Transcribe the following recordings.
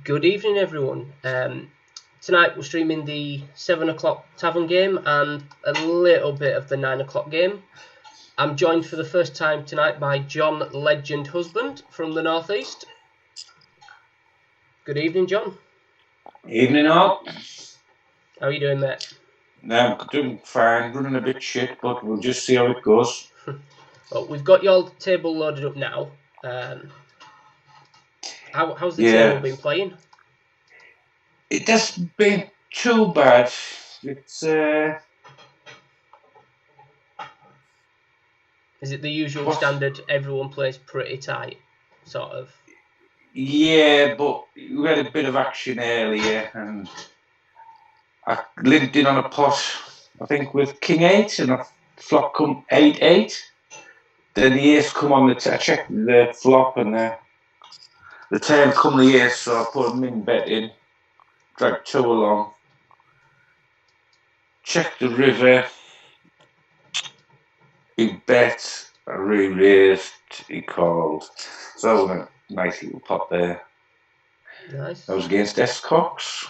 Good evening, everyone. Tonight we're streaming the 7 o'clock Tavern game and a little bit of the 9 o'clock game. I'm joined for the first time tonight by John Legend Husband from the Northeast. Good evening, John. Evening all. How are you doing, mate? I'm doing fine, running a bit shit, but we'll just see how it goes. Well, we've got your table loaded up now. How's the table been playing? It hasn't been too bad. It's Is it the usual standard? Everyone plays pretty tight, sort of. Yeah, but we had a bit of action earlier, and I linked in on a pot, I think, with King 8, and a flop come 8-8. Then the ace come on I checked the flop, and the turn come the ace, so I put a min bet in, dragged 2 along, checked the river, he bet, I re-raised, he called. So a nice little pot there. Nice. That was against S-Cox.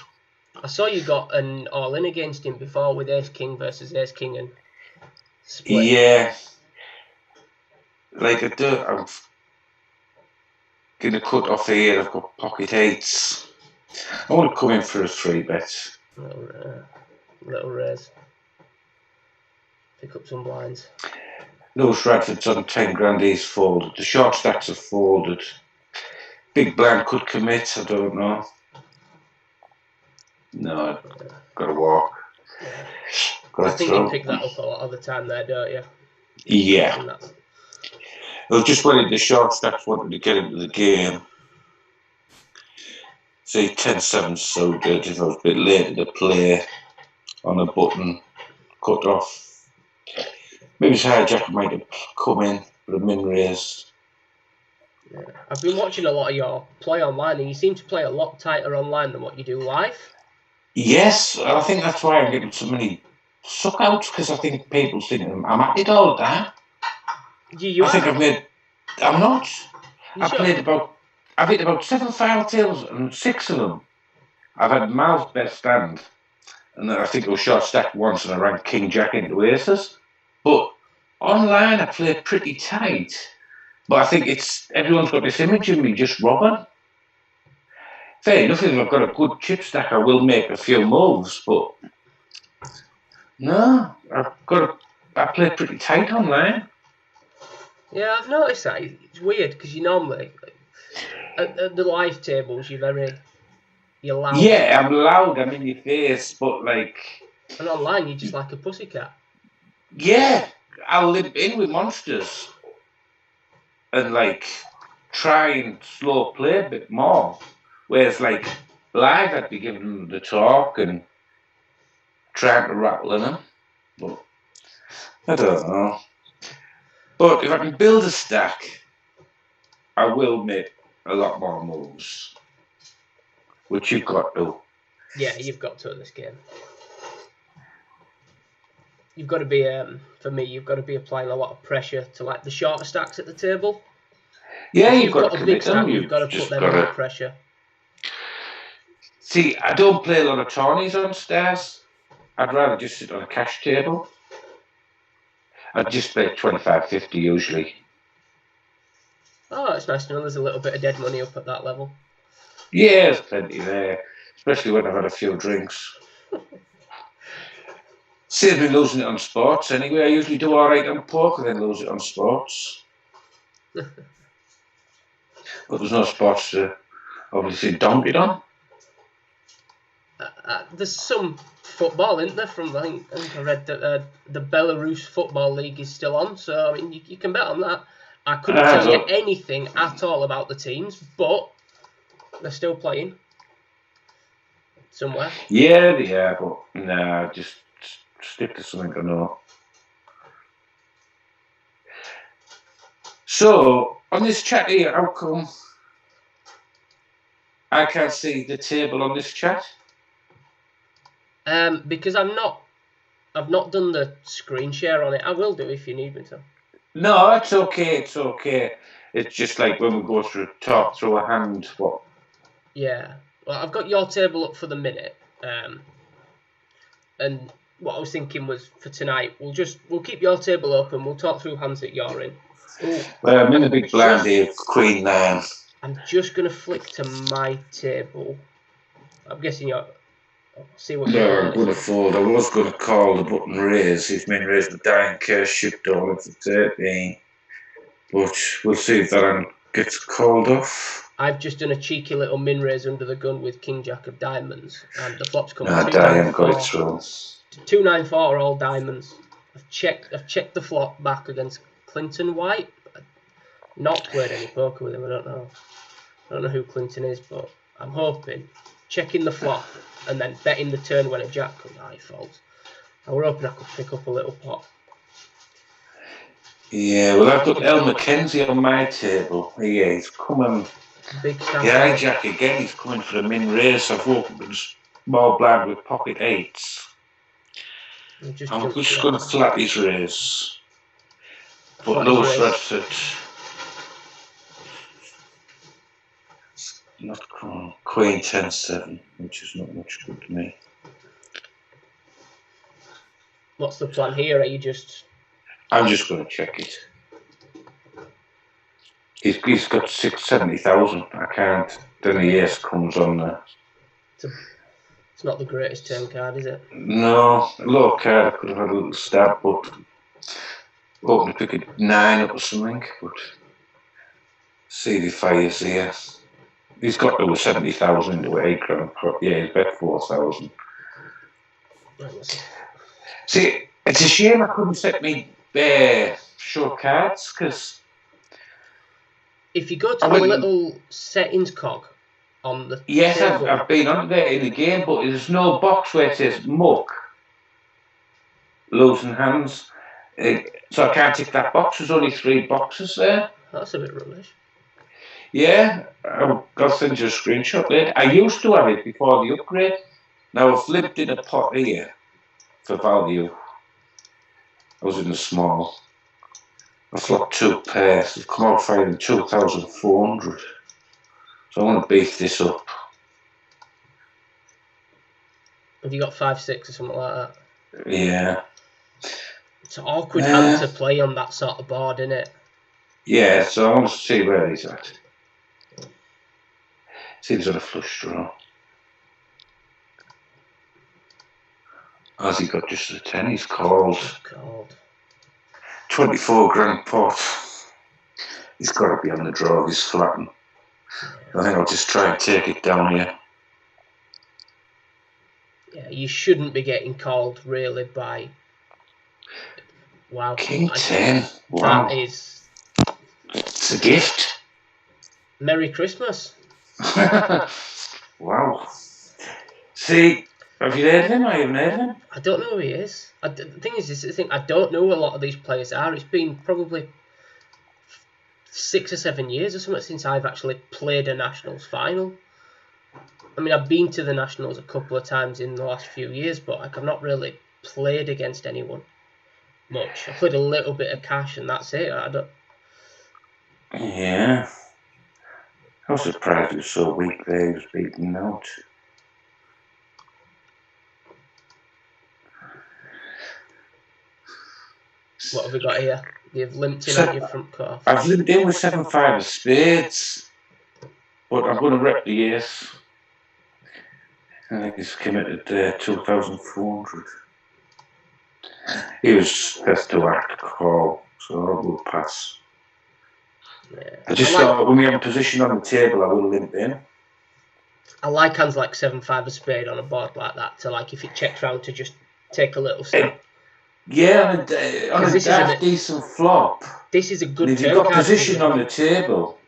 I saw you got an all-in against him before with Ace-King versus Ace-King and split. Yeah. Like I'm going to cut off here, I've got pocket 8s. I want to come in for a 3-bet. Little raise. Pick up some blinds. Lewis Radford's on 10 grand, he's folded. The short stacks are folded. Big blind could commit, I don't know. No, I've got to walk. I think you pick that up a lot of the time there, don't you? Yeah. I was just waiting, the short stacks wanted to get into the game. See, 10-7's so good. If I was a bit later to play on a button, cut off. Maybe his hijack might have come in for a min raise. Yeah. I've been watching a lot of your play online, and you seem to play a lot tighter online than what you do live. Yes, I think that's why I'm getting so many suck-outs, because I think people think I'm at it all the time. You I think I've made... I'm not. I've hit about 7 file tails, and 6 of them I've had Mal's best stand. And then I think I was short stacked once, and I ran King Jack into aces. But online, I play pretty tight. But I think everyone's got this image of me just robbing. Fair enough, if I've got a good chip stack, I will make a few moves. But no, I play pretty tight online. Yeah, I've noticed that. It's weird because you normally at the live tables you're loud. Yeah, I'm loud. I'm in your face, but like. And online, you're just like a pussycat. Yeah, I'll limp in with monsters and like try and slow play a bit more. Whereas like live, I'd be giving them the talk and trying to rattle them. But I don't know. But if I can build a stack, I will make a lot more moves. Which you've got to. Yeah, you've got to in this game. You've got to be, for me, you've got to be applying a lot of pressure to like the shorter stacks at the table. Yeah, you've got a big stack, you've got to put them under pressure. See, I don't play a lot of tawnies on stairs. I'd rather just sit on a cash table. I'd just play 25-50 usually. Oh, it's nice to know there's a little bit of dead money up at that level. Yeah, there's plenty there, especially when I've had a few drinks. Saves me losing it on sports anyway. I usually do all right on poker, then lose it on sports. But there's no sports to obviously dump it on. There's some football, isn't there? I think I read that the Belarus Football League is still on, so I mean you can bet on that. I couldn't tell you anything at all about the teams, but they're still playing somewhere. Yeah, they are, but nah, just stick to something I know. So, on this chat here, how come I can't see the table on this chat? Because I've not done the screen share on it. I will do if you need me to. No, it's okay. It's just like when we go through talk through a hand, what Yeah. Well, I've got your table up for the minute. And what I was thinking was for tonight, we'll keep your table open. We'll talk through hands that you're in. Well, I'm in a big blind here, Queen 9. I'm just gonna flick to my table. I'm guessing you're. I'll see what you're No, doing. I'm going to fold. I was going to call the button raise. He's been raised with dying care shipped over to 13. But we'll see if that gets called off. I've just done a cheeky little min raise under the gun with King Jack of Diamonds, and the flop's come 294. 294 are all diamonds. I've checked the flop back against Clinton White. I've not played any poker with him. I don't know who Clinton is, but I'm hoping checking the flop and then betting the turn when a jack comes. He folds. I were hoping I could pick up a little pot. Yeah, well, I've got El Mackenzie on my table. Yeah, he's coming. Big stamp. Yeah, Jack again. He's coming for a min race. I've opened a small blind with pocket 8s. I'm just going to flat his race. But Lewis Redford. Not Queen 10-7, which is not much good to me. What's the plan here? Are you just... I'm just going to check it. He's got 70,000. I can't. Then the ace comes on there. It's not the greatest turn card, is it? No, low card. I could have had a little stab, but hoping to pick a 9 up or something. But see the fires here. He's got over 70,000 into 8 grand. Yeah, he's bet 4,000. See, it's a shame I couldn't set me short cards because. If you go to the little settings cog on the yes, I've been on there in the game, but there's no box where it says muck, losing hands, so I can't tick that box. There's only 3 boxes there. That's a bit rubbish. Yeah, I'll send you a screenshot later. I used to have it before the upgrade. Now I've flipped in a pot here for value. I was in a small. I flopped 2 pairs. They've come out fighting 2,400. So I want to beef this up. Have you got 5-6 or something like that? Yeah. It's an awkward hand to play on that sort of board, isn't it? Yeah, so I want to see where he's at. Seems on a flush draw. Has he got just a 10? He's called. 24 grand pot. He's got to be on the draw. He's flattened. I think I'll just try and take it down here. Yeah, you shouldn't be getting called really by. Wow. King 10. Wow. That is. It's a gift. Merry Christmas. Wow. See, have you heard of him? I haven't heard of him. I don't know who he is. The thing is, I don't know who a lot of these players are. It's been probably 6 or 7 years or something since I've actually played a Nationals final. I mean, I've been to the Nationals a couple of times in the last few years, but I've not really played against anyone much. I played a little bit of cash and that's it. Yeah. I was surprised he was so weak there. He was beaten out. What have we got here? You've limped in at your front cut. I've limped in with 7-5 of spades, but I'm going to rep the ace. I think he's committed 2,400. He was best to act call, so I will pass. Yeah. I just thought when we have a position on the table, I will limp in. I like hands like 7-5 of spade on a board like that to if it checks round to just take a little step. Yeah, on a decent flop. This is a good. If you've got position on the table,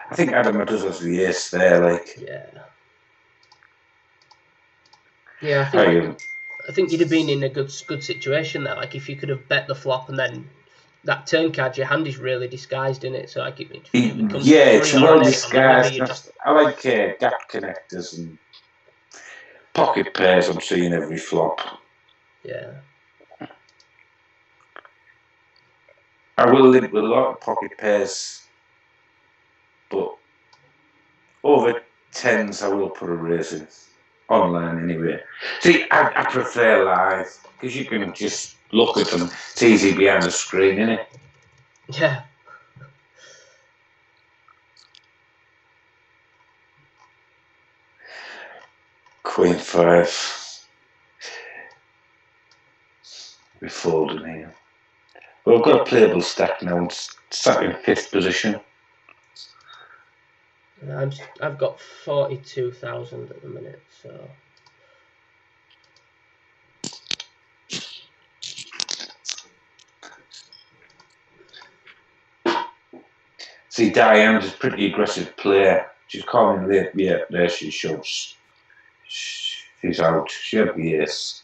I think Adam does has the ace there, Yeah. Yeah, I think you'd have been in a good situation there. If you could have bet the flop and then that turn card, your hand is really disguised in it. So it becomes it's well disguised. I like gap connectors and pocket pairs. I'm seeing every flop. Yeah. I will limp with a lot of pocket pairs, but over tens, I will put a raise in online anyway. See, I prefer live because you can just look at them. It's easy behind the screen, isn't it? Yeah. Queen 5. We're folding here. Well, we've got a playable stack now. It's sat in 5th position. I've got 42,000 at the minute, so. See, Diane's a pretty aggressive player. She's calling late. Yeah, there she shows. She's out. She had the ace.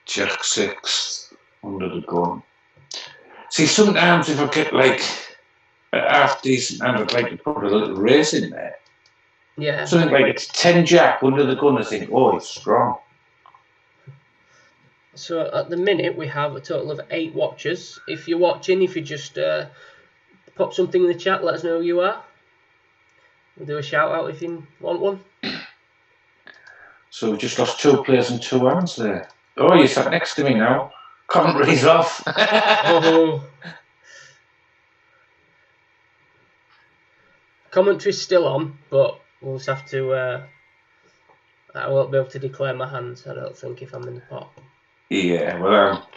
Jack 6 under the gun. See, sometimes if I get like a half decent hand, I'd like to put a little race in there. Yeah. Something like it's 10 Jack under the gun. I think, oh, it's strong. So at the minute we have a total of 8 watchers. If you're watching, if you just pop something in the chat, let us know who you are. We'll do a shout out if you want one. So we just lost 2 players and 2 hands there. Oh, you sat next to me now. Commentary's off. Oh. Commentary's still on, but we'll just have to. I won't be able to declare my hands, I don't think, if I'm in the pot. Yeah, well,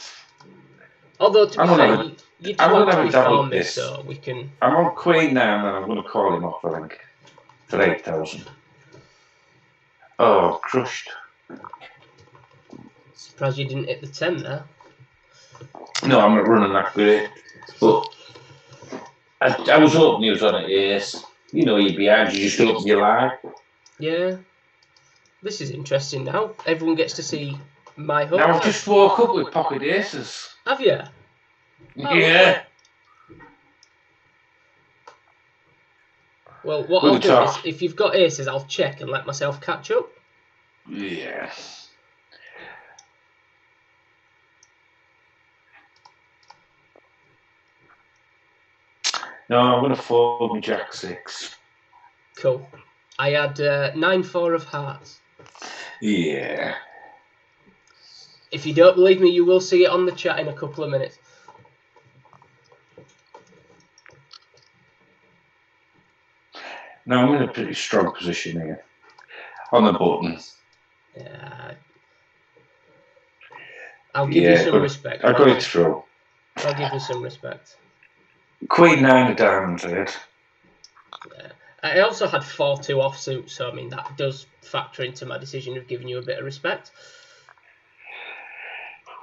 although to be fair, you talked before me, this. so we can. I'm on Queen now, and I'm going to call him off, I think, for 8,000. Oh, crushed. Surprised you didn't hit the 10 there. No, I'm not running that great. But I was hoping he was on an ace. You know, you're behind, you just open your line. Yeah. This is interesting now. Everyone gets to see my hook. Now I've just woke up with pocket aces. Have you? Yeah. Well, what I'll do is, if you've got aces, I'll check and let myself catch up. Yeah. No, I'm going to fold my Jack 6. Cool. I had 9-4 of hearts. Yeah. If you don't believe me, you will see it on the chat in a couple of minutes. Now I'm in a pretty strong position here. On the button. Yeah. I'll give you some respect. I got it through. I'll give you some respect. Queen 9 of diamonds, I had. Yeah. I also had 4-2 offsuit, so I mean that does factor into my decision of giving you a bit of respect.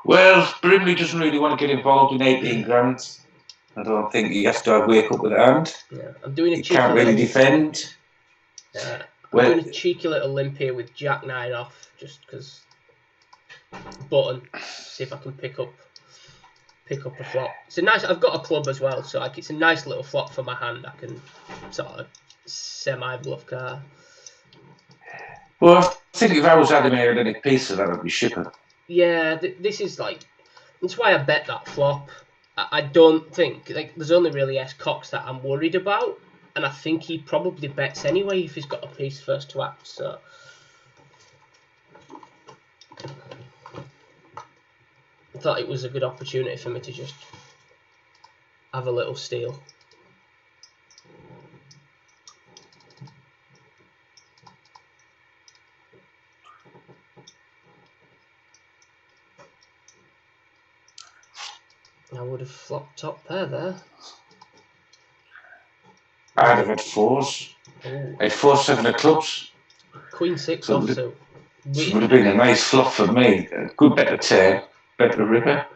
Well, Brimley doesn't really want to get involved in 18 grand. I don't think he has to wake up with a hand. Yeah, I'm doing a he can't really defend. Yeah, I'm doing a cheeky little limp here with Jack 9 off, just because. Button. See if I can pick up a flop. It's a nice. I've got a club as well, so like it's a nice little flop for my hand. I can sort of semi-bluff card. Well, I think if I was adding here any piece of that, I'd be shipping. Yeah, this is like. That's why I bet that flop. I don't think there's only really S-Cox that I'm worried about, and I think he probably bets anyway if he's got a piece first to act. So. I thought it was a good opportunity for me to just have a little steal. I would have flopped top pair there. I'd have had 4s. Ooh. I had 4-7 of clubs. Queen 6 offsuit. It would have been a nice flop for me. A good bet of 10, bet of river.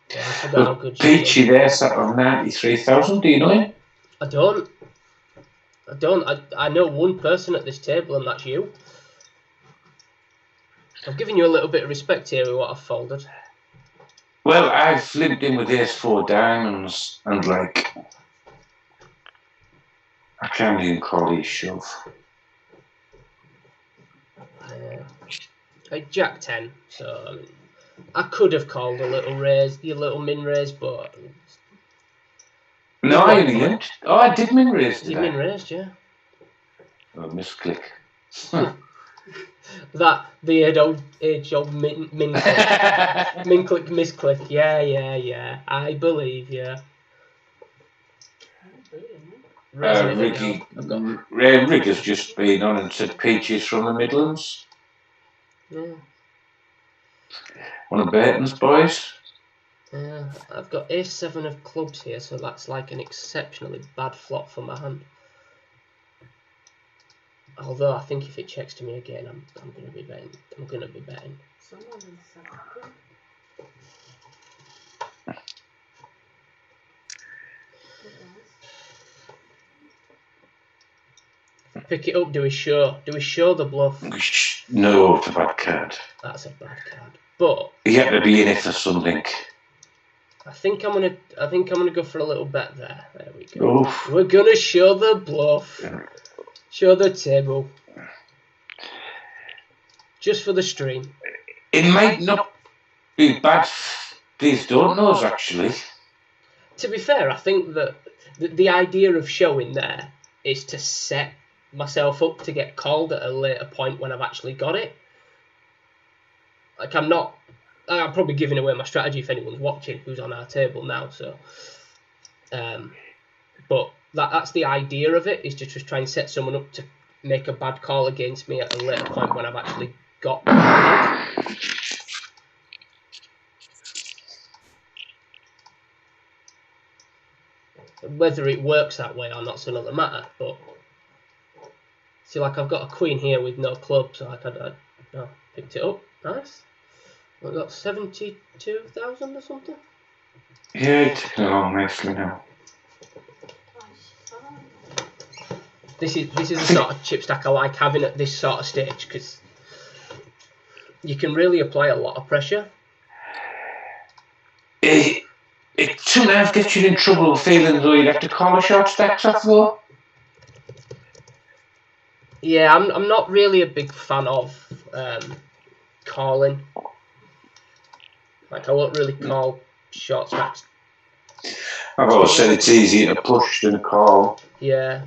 Yeah, I forgot how good Peachy there sat on 93,000. Do you know him? I don't. I know one person at this table, and that's you. I've given you a little bit of respect here with what I've folded. Well, I've limped in with ace-4 diamonds, and like, I can't even call these shove. I Jack 10, so I mean, I could have called a little raise, your little min raise, but No, I only limped. Oh, I did min raise, did You I? min raised, yeah. Oh, misclick. That the age-old min click. Min click, misclick. Yeah. I believe, yeah. Raising it Ricky, now. I've got... Rick has just been on and said Peaches from the Midlands. Yeah. One of Burton's boys. Yeah, I've got ace-7 of clubs here, so that's like an exceptionally bad flop for my hand. Although I think if it checks to me again, I'm gonna be betting. I'm gonna be betting. Pick it up. Do we show? Do we show the bluff? No, it's a bad card. That's a bad card. But he had to be in it for something. I think I'm gonna go for a little bet there. There we go. Oof. We're gonna show the bluff. Show the table. Just for the stream. It might not be bad. These don't knows actually. To be fair, I think that the idea of showing there is to set myself up to get called at a later point when I've actually got it. Like I'm probably giving away my strategy if anyone's watching who's on our table now. So, but that's the idea of it, is to just try and set someone up to make a bad call against me at a later point when I've actually got my hand. Whether it works that way or not's another matter, but see, like I've got a queen here with no club, so I picked it up. Nice. I've got 72,000 or something. Yeah, it's taking along nicely now. This is the sort of chip stack I like having at this sort of stage, because you can really apply a lot of pressure. It sometimes gets you in trouble feeling though you'd have to call a short stacks off though. Yeah, I'm not really a big fan of calling. Like I won't really call short stacks. I've always said it's easier to push than call. Yeah.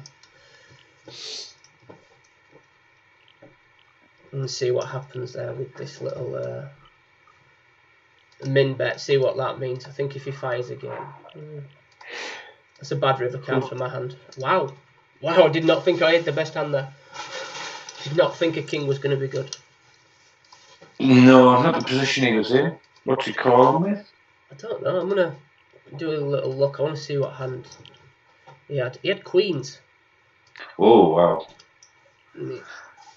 And see what happens there with this little min bet. See what that means. I think if he fires again. That's a bad river card for my hand. Wow, I did not think I had the best hand there. Did not think a king was going to be good. No, not the position he was in. What's he calling with? I don't know. I'm going to do a little look. I want to see what hand he had. He had queens. Oh, wow.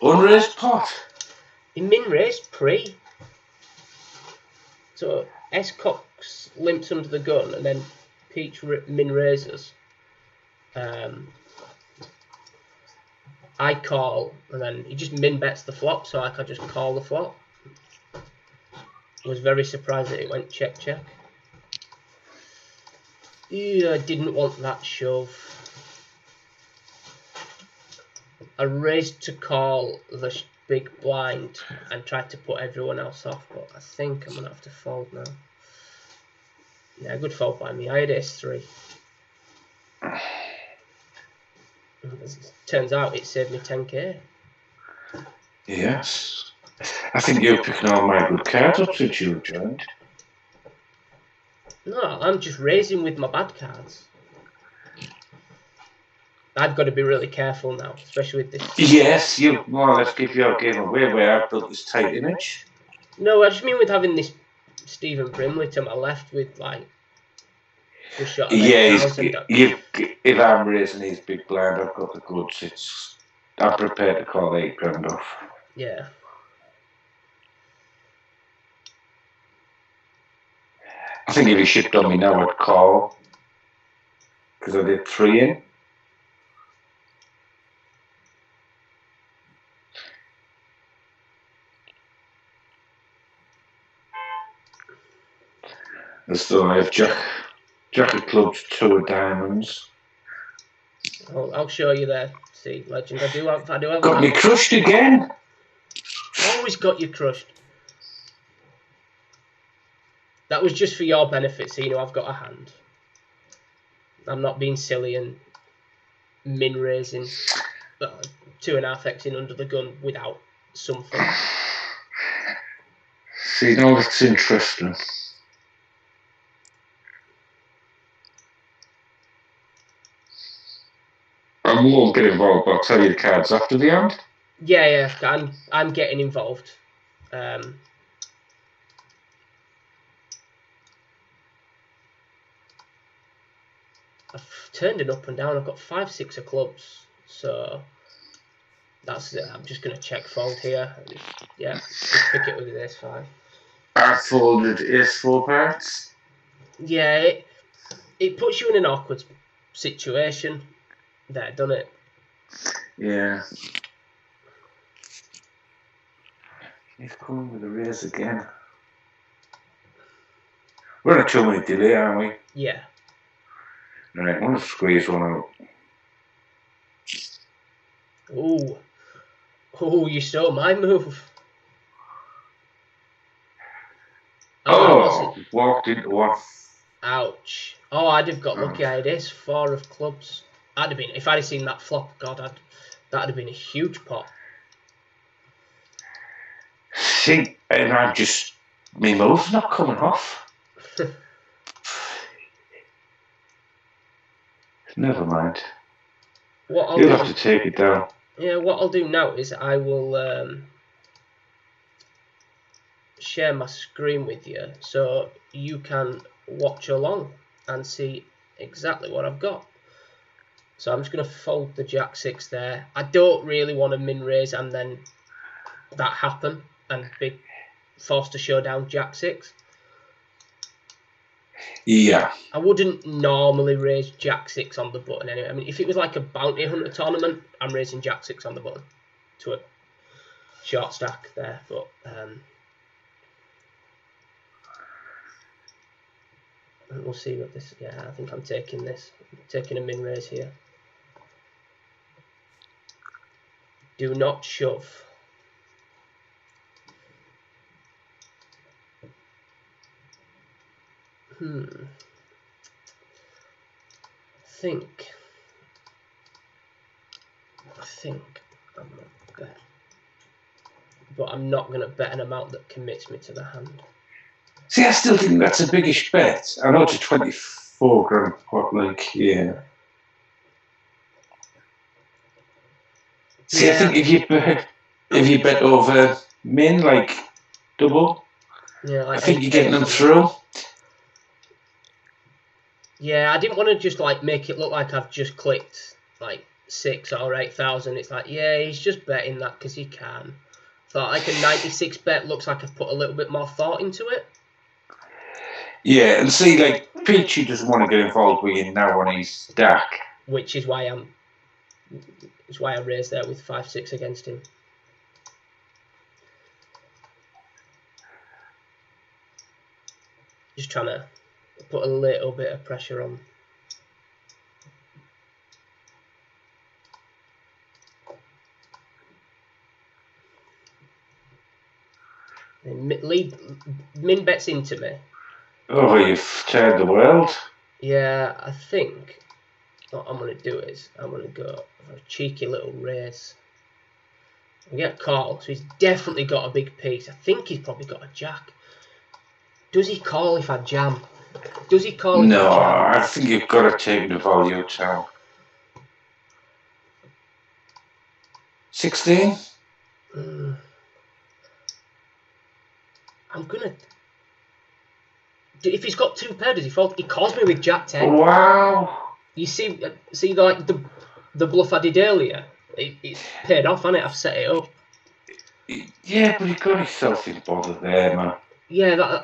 Unraised pot. He min raised pre. So S Cox limps under the gun and then Peach min raises. I call and then he just min bets the flop, so I could just call the flop. I was very surprised that it went check. I didn't want that shove. I raised to call the big blind and tried to put everyone else off, but I think I'm going to have to fold now. Yeah, good fold by me. I had ace-3. Turns out it saved me 10k. Yes. I think you're picking all my good cards up since you joined. No, I'm just raising with my bad cards. I've got to be really careful now, especially with this. Yes, you more or less give your game away where I've built this tight image. No, I just mean with having this Stephen Brimley to my left with like a shot of 8,000. If I'm raising his big blind, I've got the goods. I'm prepared to call 8 grand off. Yeah. I think if he shipped on me now, I'd call. Because I did 3 in. And so I have Jack of clubs, 2 of diamonds. I'll show you there. See, legend. I do have. Got me crushed again. Always got you crushed. That was just for your benefit, so you know I've got a hand. I'm not being silly and min raising 2.5xing under the gun without something. See, now that's interesting. I won't get involved, but I'll tell you the cards after the end. Yeah, I'm getting involved. I've turned it up and down. I've got 5, 6 of clubs, so that's it. I'm just going to check fold here. Yeah, just pick it with ace 5. I folded ace 4 parts. Yeah, it puts you in an awkward situation. There, done it. Yeah. He's coming with a raise again. We're on a 2-minute delay, aren't we? Yeah. Right, I'm going to squeeze one out. Ooh, you stole my move. Oh, walked into one. Ouch. Oh, I'd have got lucky. I had ace 4 of clubs. I'd have been, if I'd have seen that flop, God, that'd have been a huge pot. See, and I'm just, my move's not coming off. Never mind. You'll have to take it down. Yeah, what I'll do now is I will share my screen with you so you can watch along and see exactly what I've got. So I'm just going to fold the Jack 6 there. I don't really want to min raise and then that happen and be forced to show down Jack 6. Yeah. I wouldn't normally raise Jack 6 on the button anyway. I mean, if it was like a bounty hunter tournament, I'm raising Jack 6 on the button to a short stack there. But we'll see what this. Yeah, I think I'm taking this. I'm taking a min raise here. Do not shove. I think I'm gonna bet, but I'm not gonna bet an amount that commits me to the hand. See, I still think that's a biggish bet. I know it's a 24 grand pot, like, yeah. See, I think if you bet over min, like double, like I think you're getting them through. Yeah, I didn't want to just like make it look like I've just clicked like 6 or 8,000. It's like, yeah, he's just betting that because he can. Thought like a 96 bet looks like I've put a little bit more thought into it. Yeah, and see, like Peachy doesn't want to get involved with you now on his stack, which is why I raised there with 5-6 against him. Just trying to put a little bit of pressure on. Min bets into me. Oh, you've turned the world. Yeah, I think what I'm going to do is I'm going to go for a cheeky little raise. We get a call, so he's definitely got a big piece. I think he's probably got a jack. Does he call if I jam? Does he call if I jam? No, I think you've got to take the value down. 16? I'm going to... If he's got 2 pair, does he fold? He calls me with Jack 10. Wow. You see like the bluff I did earlier? It's paid off, hasn't it? I've set it up. Yeah, but he got himself in bother there, man. Yeah,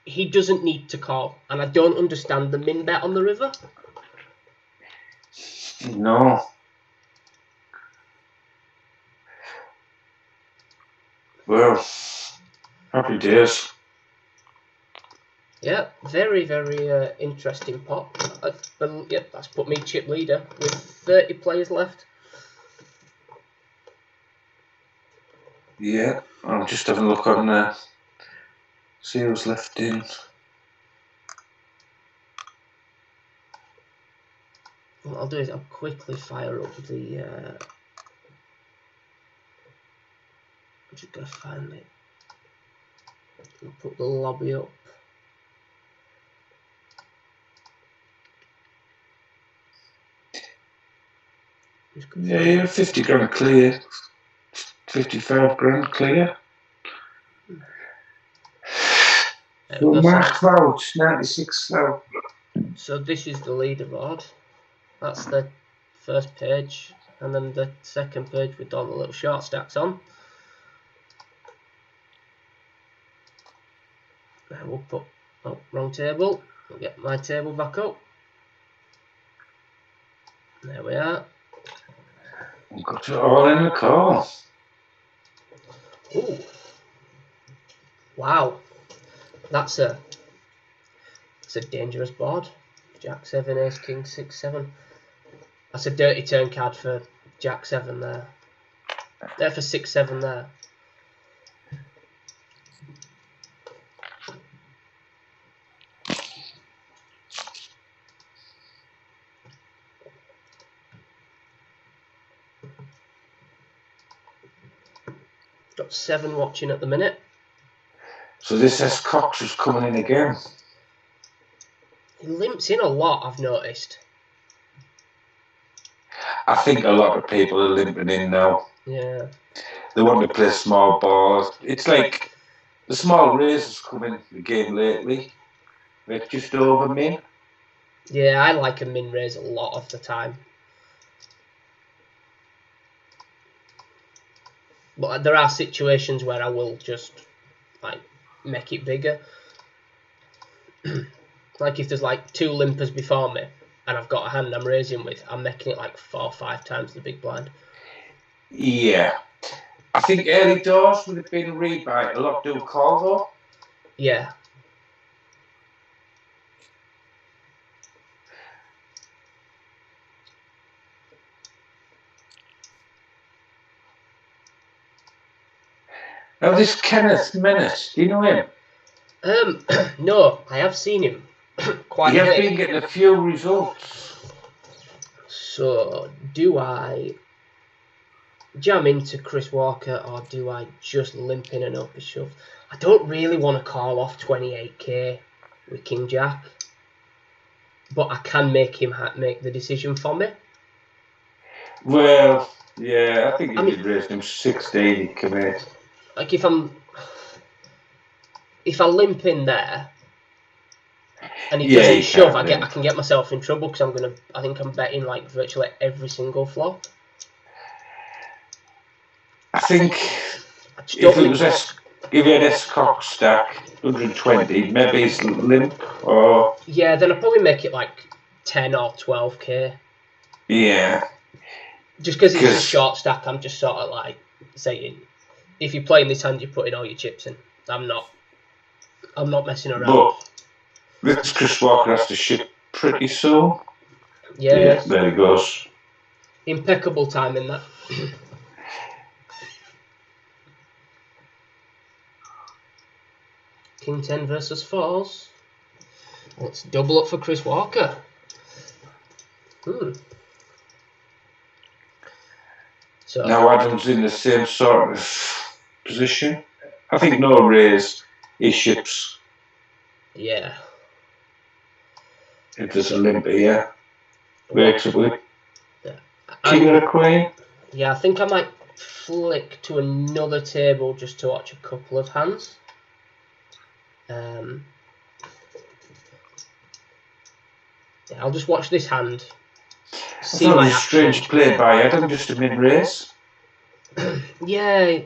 he doesn't need to call. And I don't understand the min bet on the river. No. Well, happy days. Yeah, very, very interesting pot. Yep, that's put me chip leader with 30 players left. Yeah, I'm just having a look on see who's left in. what I'll do is I'll quickly fire up the. I'm just gonna find it and put the lobby up. Yeah, you're 50 grand clear. 55 grand clear. So max out, 96 now. So this is the leaderboard. That's the first page, and then the second page with all the little short stacks on. We'll put wrong table. We'll get my table back up. There we are. We've got it all in the call. Ooh. Wow. That's a dangerous board. Jack 7, Ace King 6, 7. That's a dirty turn card for Jack 7 there. There for 6, 7 there. Got 7 watching at the minute. So this S Cox is coming in again. He limps in a lot, I've noticed. I think a lot of people are limping in now. Yeah. They want to play small balls. It's like the small raises come in the game lately. It's just over min. Yeah, I like a min raise a lot of the time. But there are situations where I will just like make it bigger. Like if there's like 2 limpers before me and I've got a hand I'm raising with, I'm making it like 4 or 5 times the big blind. Yeah. I think early doors would have been rebuy. A lot do call though. Yeah. Now this Kenneth Menace, do you know him? No, I have seen him quite He a has bit. been getting a few results. So, do I jam into Chris Walker or do I just limp in and up his shove? I don't really want to call off 28k with King Jack, but I can make him make the decision for me. Well, yeah, I think if you'd raised him 16, he'd commit. Like if I limp in there and he doesn't shove, I can get myself in trouble because I think I'm betting like virtually every single flop. I think if it was if you had S-Cox stack 120, maybe it's limp or yeah, then I'd probably make it like 10 or 12k. Yeah. Just because it's a short stack, I'm just sort of like saying, if you're playing this hand, you're putting all your chips in. I'm not messing around. But this Chris Walker has to ship pretty soon. Yeah, there he goes. Impeccable timing that. King 10 versus 4s. Let's double up for Chris Walker. So now Adam's in the same sort of position. I think no raise, he ships. Yeah. If there's a limp here, wakes up with yeah. King or a Queen. Yeah, I think I might flick to another table just to watch a couple of hands. Yeah, I'll just watch this hand. See my strange play by Adam, just a mid-raise. Yeah,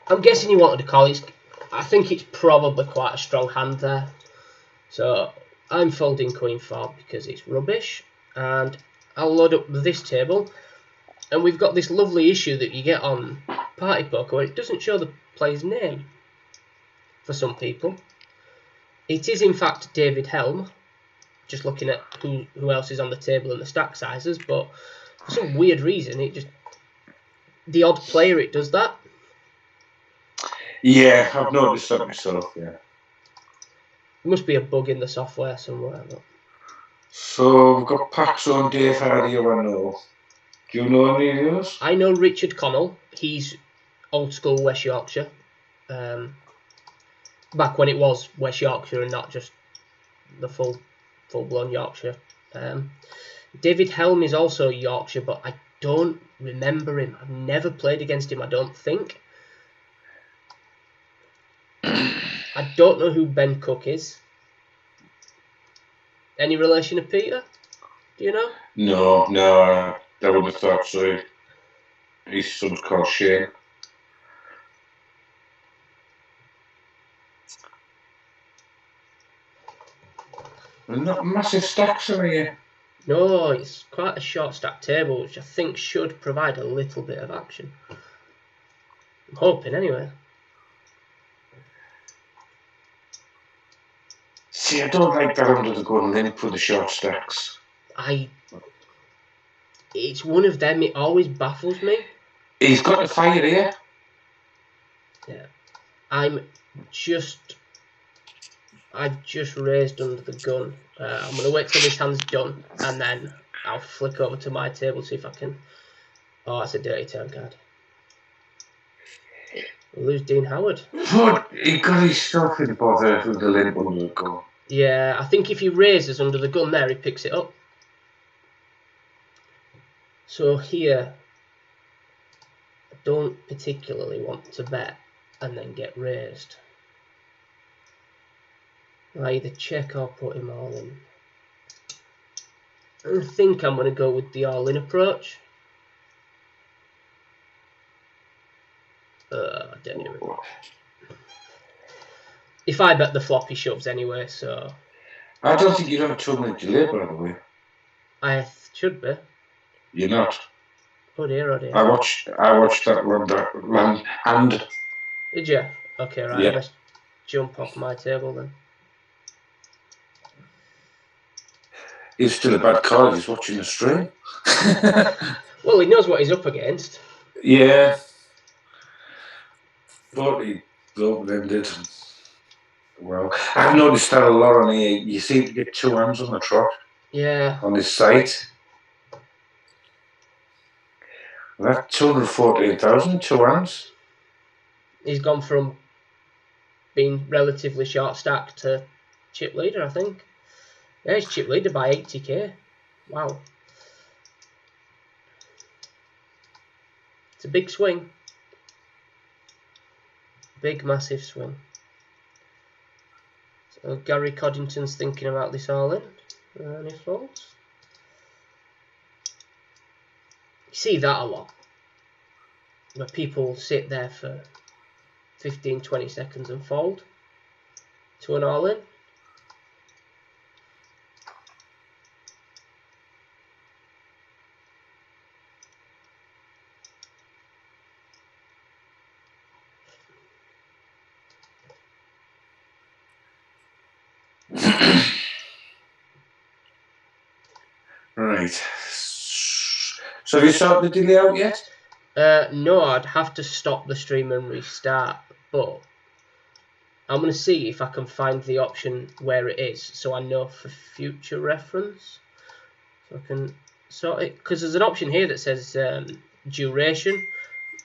I'm guessing he wanted to call. I think it's probably quite a strong hand there. So I'm folding Queen 4 because it's rubbish. And I'll load up this table. And we've got this lovely issue that you get on Party Poker where it doesn't show the player's name for some people. It is in fact David Helm. Just looking at who else is on the table and the stack sizes, but for some weird reason, the odd player it does that. Yeah, I've noticed that myself. Yeah, There must be a bug in the software somewhere. But So we've got Paxo and Dave Hardy, I know. Do you know any of those? I know Richard Connell. He's old school West Yorkshire. Back when it was West Yorkshire and not just the full blown Yorkshire. David Helm is also Yorkshire, but I don't remember him. I've never played against him, I don't think. I don't know who Ben Cook is. Any relation to Peter? Do you know? No, I wouldn't have thought so. His son's called Shane. Not massive stacks, are you? No, it's quite a short stack table, which I think should provide a little bit of action. I'm hoping, anyway. See, I don't like that under the gun limp with the short stacks. It's one of them, it always baffles me. He's got the fire here. Yeah. I've just raised under the gun. I'm going to wait till this hand's done, and then I'll flick over to my table, see if I can... Oh, that's a dirty turn card. We'll lose Dean Howard. But he got his stuff in bother with the limp under the gun. Yeah, I think if he raises under the gun there, he picks it up. So here, I don't particularly want to bet and then get raised. I either check or put him all in. I think I'm going to go with the all-in approach. I don't even... If I bet the flop, he shoves anyway, so... I don't think you'd have a 2-minute delay, by the way. I should be. You're not. Oh dear, oh dear. I watched that one hand. Did you? Okay, right. Yeah. I best jump off my table then. He's still a bad card. He's watching the stream. Well, he knows what he's up against. Yeah. But he open-ended. Well, I've noticed that a lot on here. You seem to get 2 hands on the trot. Yeah. On this site. That's 214,000, 2 hands. He's gone from being relatively short stack to chip leader, I think. Yeah, he's chip leader by 80k. Wow. It's a big swing. Big, massive swing. So Gary Coddington's thinking about this all in. Any folds? You see that a lot. Where people sit there for 15-20 seconds and fold to an all in. Right. So have you sorted the delay out yet? No, I'd have to stop the stream and restart, but I'm going to see if I can find the option where it is, so I know for future reference. So I can sort it, because there's an option here that says duration,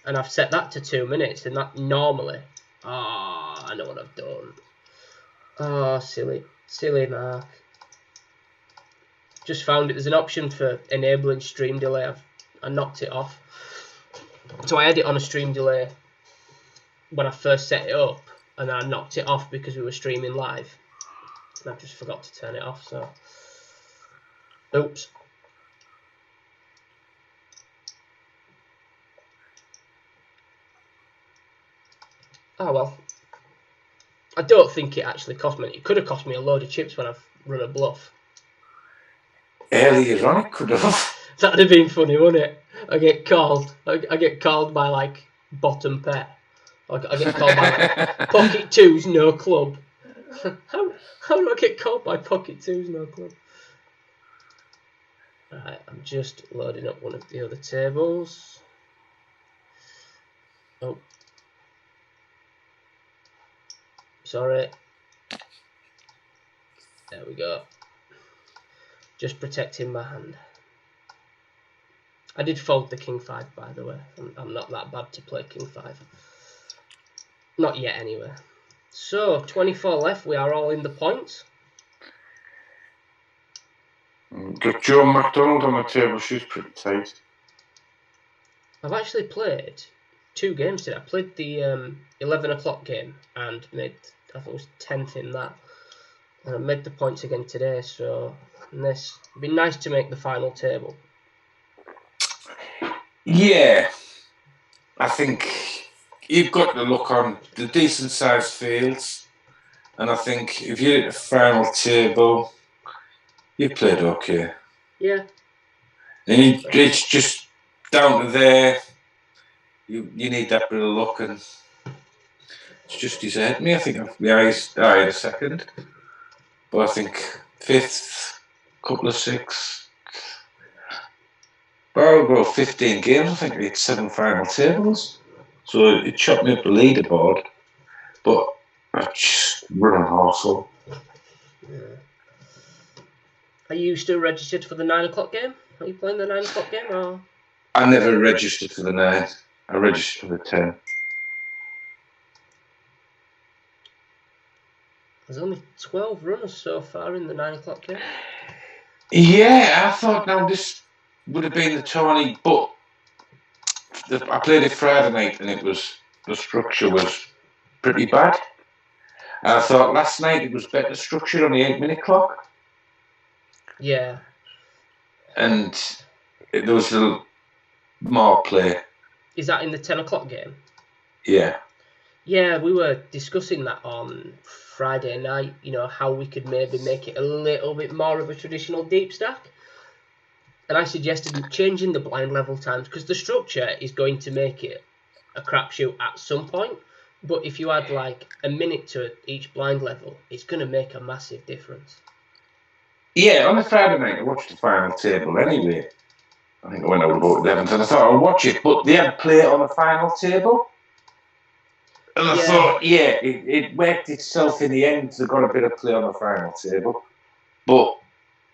and I've set that to 2 minutes, and that normally... Ah, I know what I've done. Oh, silly Mark. Just found it. There's an option for enabling stream delay. I knocked it off. So I had it on a stream delay when I first set it up, and then I knocked it off because we were streaming live. And I just forgot to turn it off, so... Oops. Oh well. I don't think it actually cost me. It could have cost me a load of chips when I've run a bluff. Earlier on, it could have. That'd have been funny, wouldn't it? I get called by like bottom pair. I get called by like pocket twos, no club. How do I get called by pocket twos, no club? Right, I'm just loading up one of the other tables. Oh. Sorry. There we go. just protecting my hand. I did fold the king 5, by the way. I'm not that bad to play king 5. Not yet, anyway. So, 24 left. We are all in the points. Got Joe McDonald on the table. She's pretty tight. I've actually played 2 games today. I played the 11 o'clock game and made, I think it was 10th in that. And I made the points again today, so it'd be nice to make the final table. Yeah. I think you've got to look on the decent sized fields. And I think if you're at the final table, you've played okay. Yeah. And it's just down to there. You need that bit of luck, and it's just he's ahead of me. I think I had a second, but I think 5th, couple of 6th. I'll go 15 games. I think we had 7 final tables, so it chopped me up the leaderboard. But I just run an arsehole. Yeah. Are you still registered for the 9 o'clock game? Are you playing the 9 o'clock game? Or? I never registered for the 9. I registered for the 10. There's only 12 runners so far in the 9 o'clock game. Yeah, I thought now this would have been the tourney, but I played it Friday night and the structure was pretty bad. And I thought last night it was better structured on the 8-minute clock. Yeah. And there was a more play. Is that in the 10 o'clock game? Yeah. Yeah, we were discussing that on Friday night, how we could maybe make it a little bit more of a traditional deep stack. And I suggested changing the blind level times because the structure is going to make it a crapshoot at some point. But if you add like a minute to each blind level, it's going to make a massive difference. Yeah, on the Friday night I watched the final table anyway. I think I went over about 11th and I thought I'll watch it, but they had play on the final table. And I thought, it worked itself in the end. They got a bit of play on the final table. But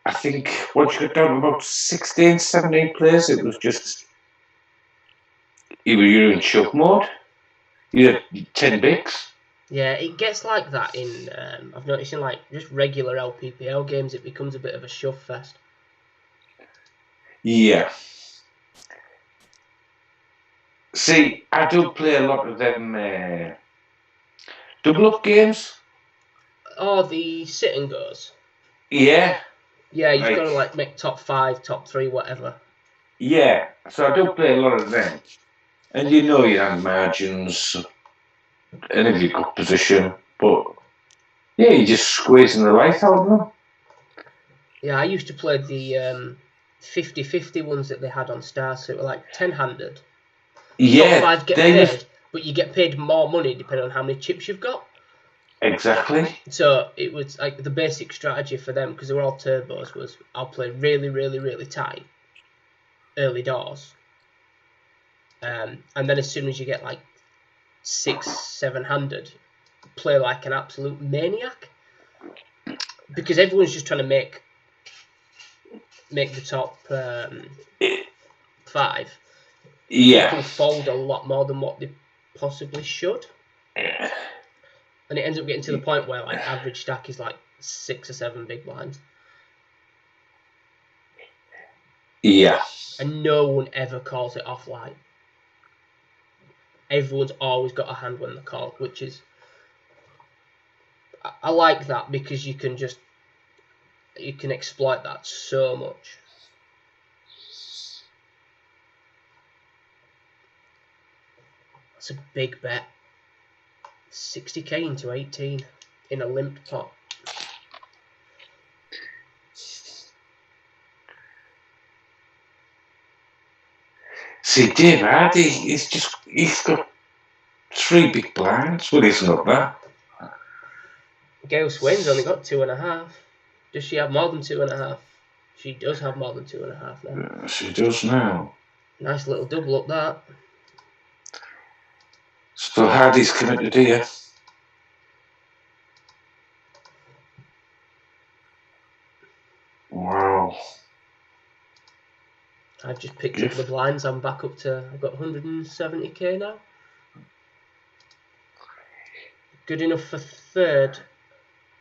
I think once you got down to about 16, 17 players, it was just, you were in choke mode. You had 10 bigs. Yeah, it gets like that in, I've noticed in like just regular LPPL games, it becomes a bit of a shove fest. Yeah. See, I do play a lot of them double up games. Oh, the sit and goes. Yeah. Yeah, you've got to like make top 5, top 3, whatever. Yeah, so I do play a lot of them. And you know you have margins and if you've got position, but yeah, you're just squeezing the life out of them. Yeah, I used to play the 50-50 ones that they had on Star, so it were like 10-handed. Yeah, top 5 get paid, but you get paid more money depending on how many chips you've got. Exactly. So it was like the basic strategy for them, because they were all turbos, was I'll play really, really, really tight early doors. And then as soon as you get like 6-7-handed, play like an absolute maniac. Because everyone's just trying to make the top 5. Yeah. People fold a lot more than what they possibly should. And it ends up getting to the point where like average stack is like 6 or 7 big blinds. Yeah. And no one ever calls it offline. Everyone's always got a hand when they call, which is... I like that because you can exploit that so much. That's a big bet. 60k into 18 in a limped pot. See, Dave Hardy, he's got 3 big blinds. Well, he's not that. Gail Swain's only got 2.5. Does she have more than 2.5? She does have more than 2.5 now. She does now. Nice little double up that. So Hardy's committed here. Wow. I've just picked up the blinds. I'm back up to, I've got 170k now. Good enough for third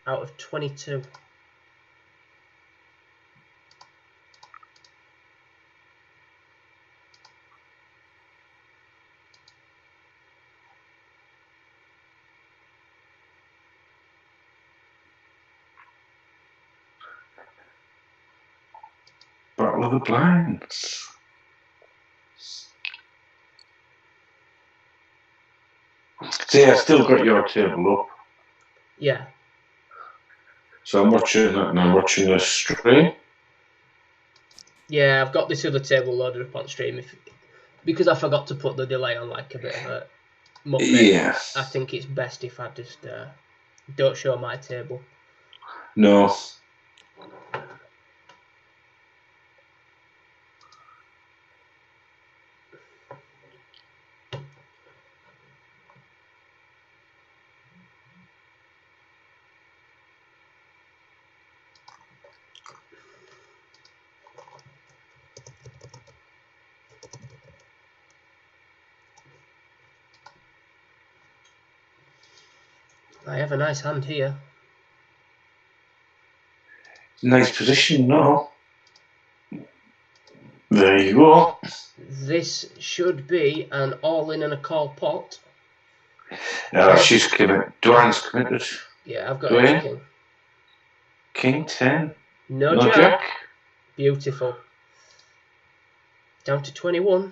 out of 22. Battle of the Blinds. See, I still got your table up. Yeah. So I'm watching that and I'm watching a stream. Yeah, I've got this other table loaded up on stream because I forgot to put the delay on like a bit of a muppet. Yeah. I think it's best if I just don't show my table. No. I have a nice hand here. Nice position, no. There you go. This should be an all-in and a call pot. She's committed. Dwan's committed. Yeah, I've got Dwan. a king. King 10. No jack. Beautiful. Down to 21.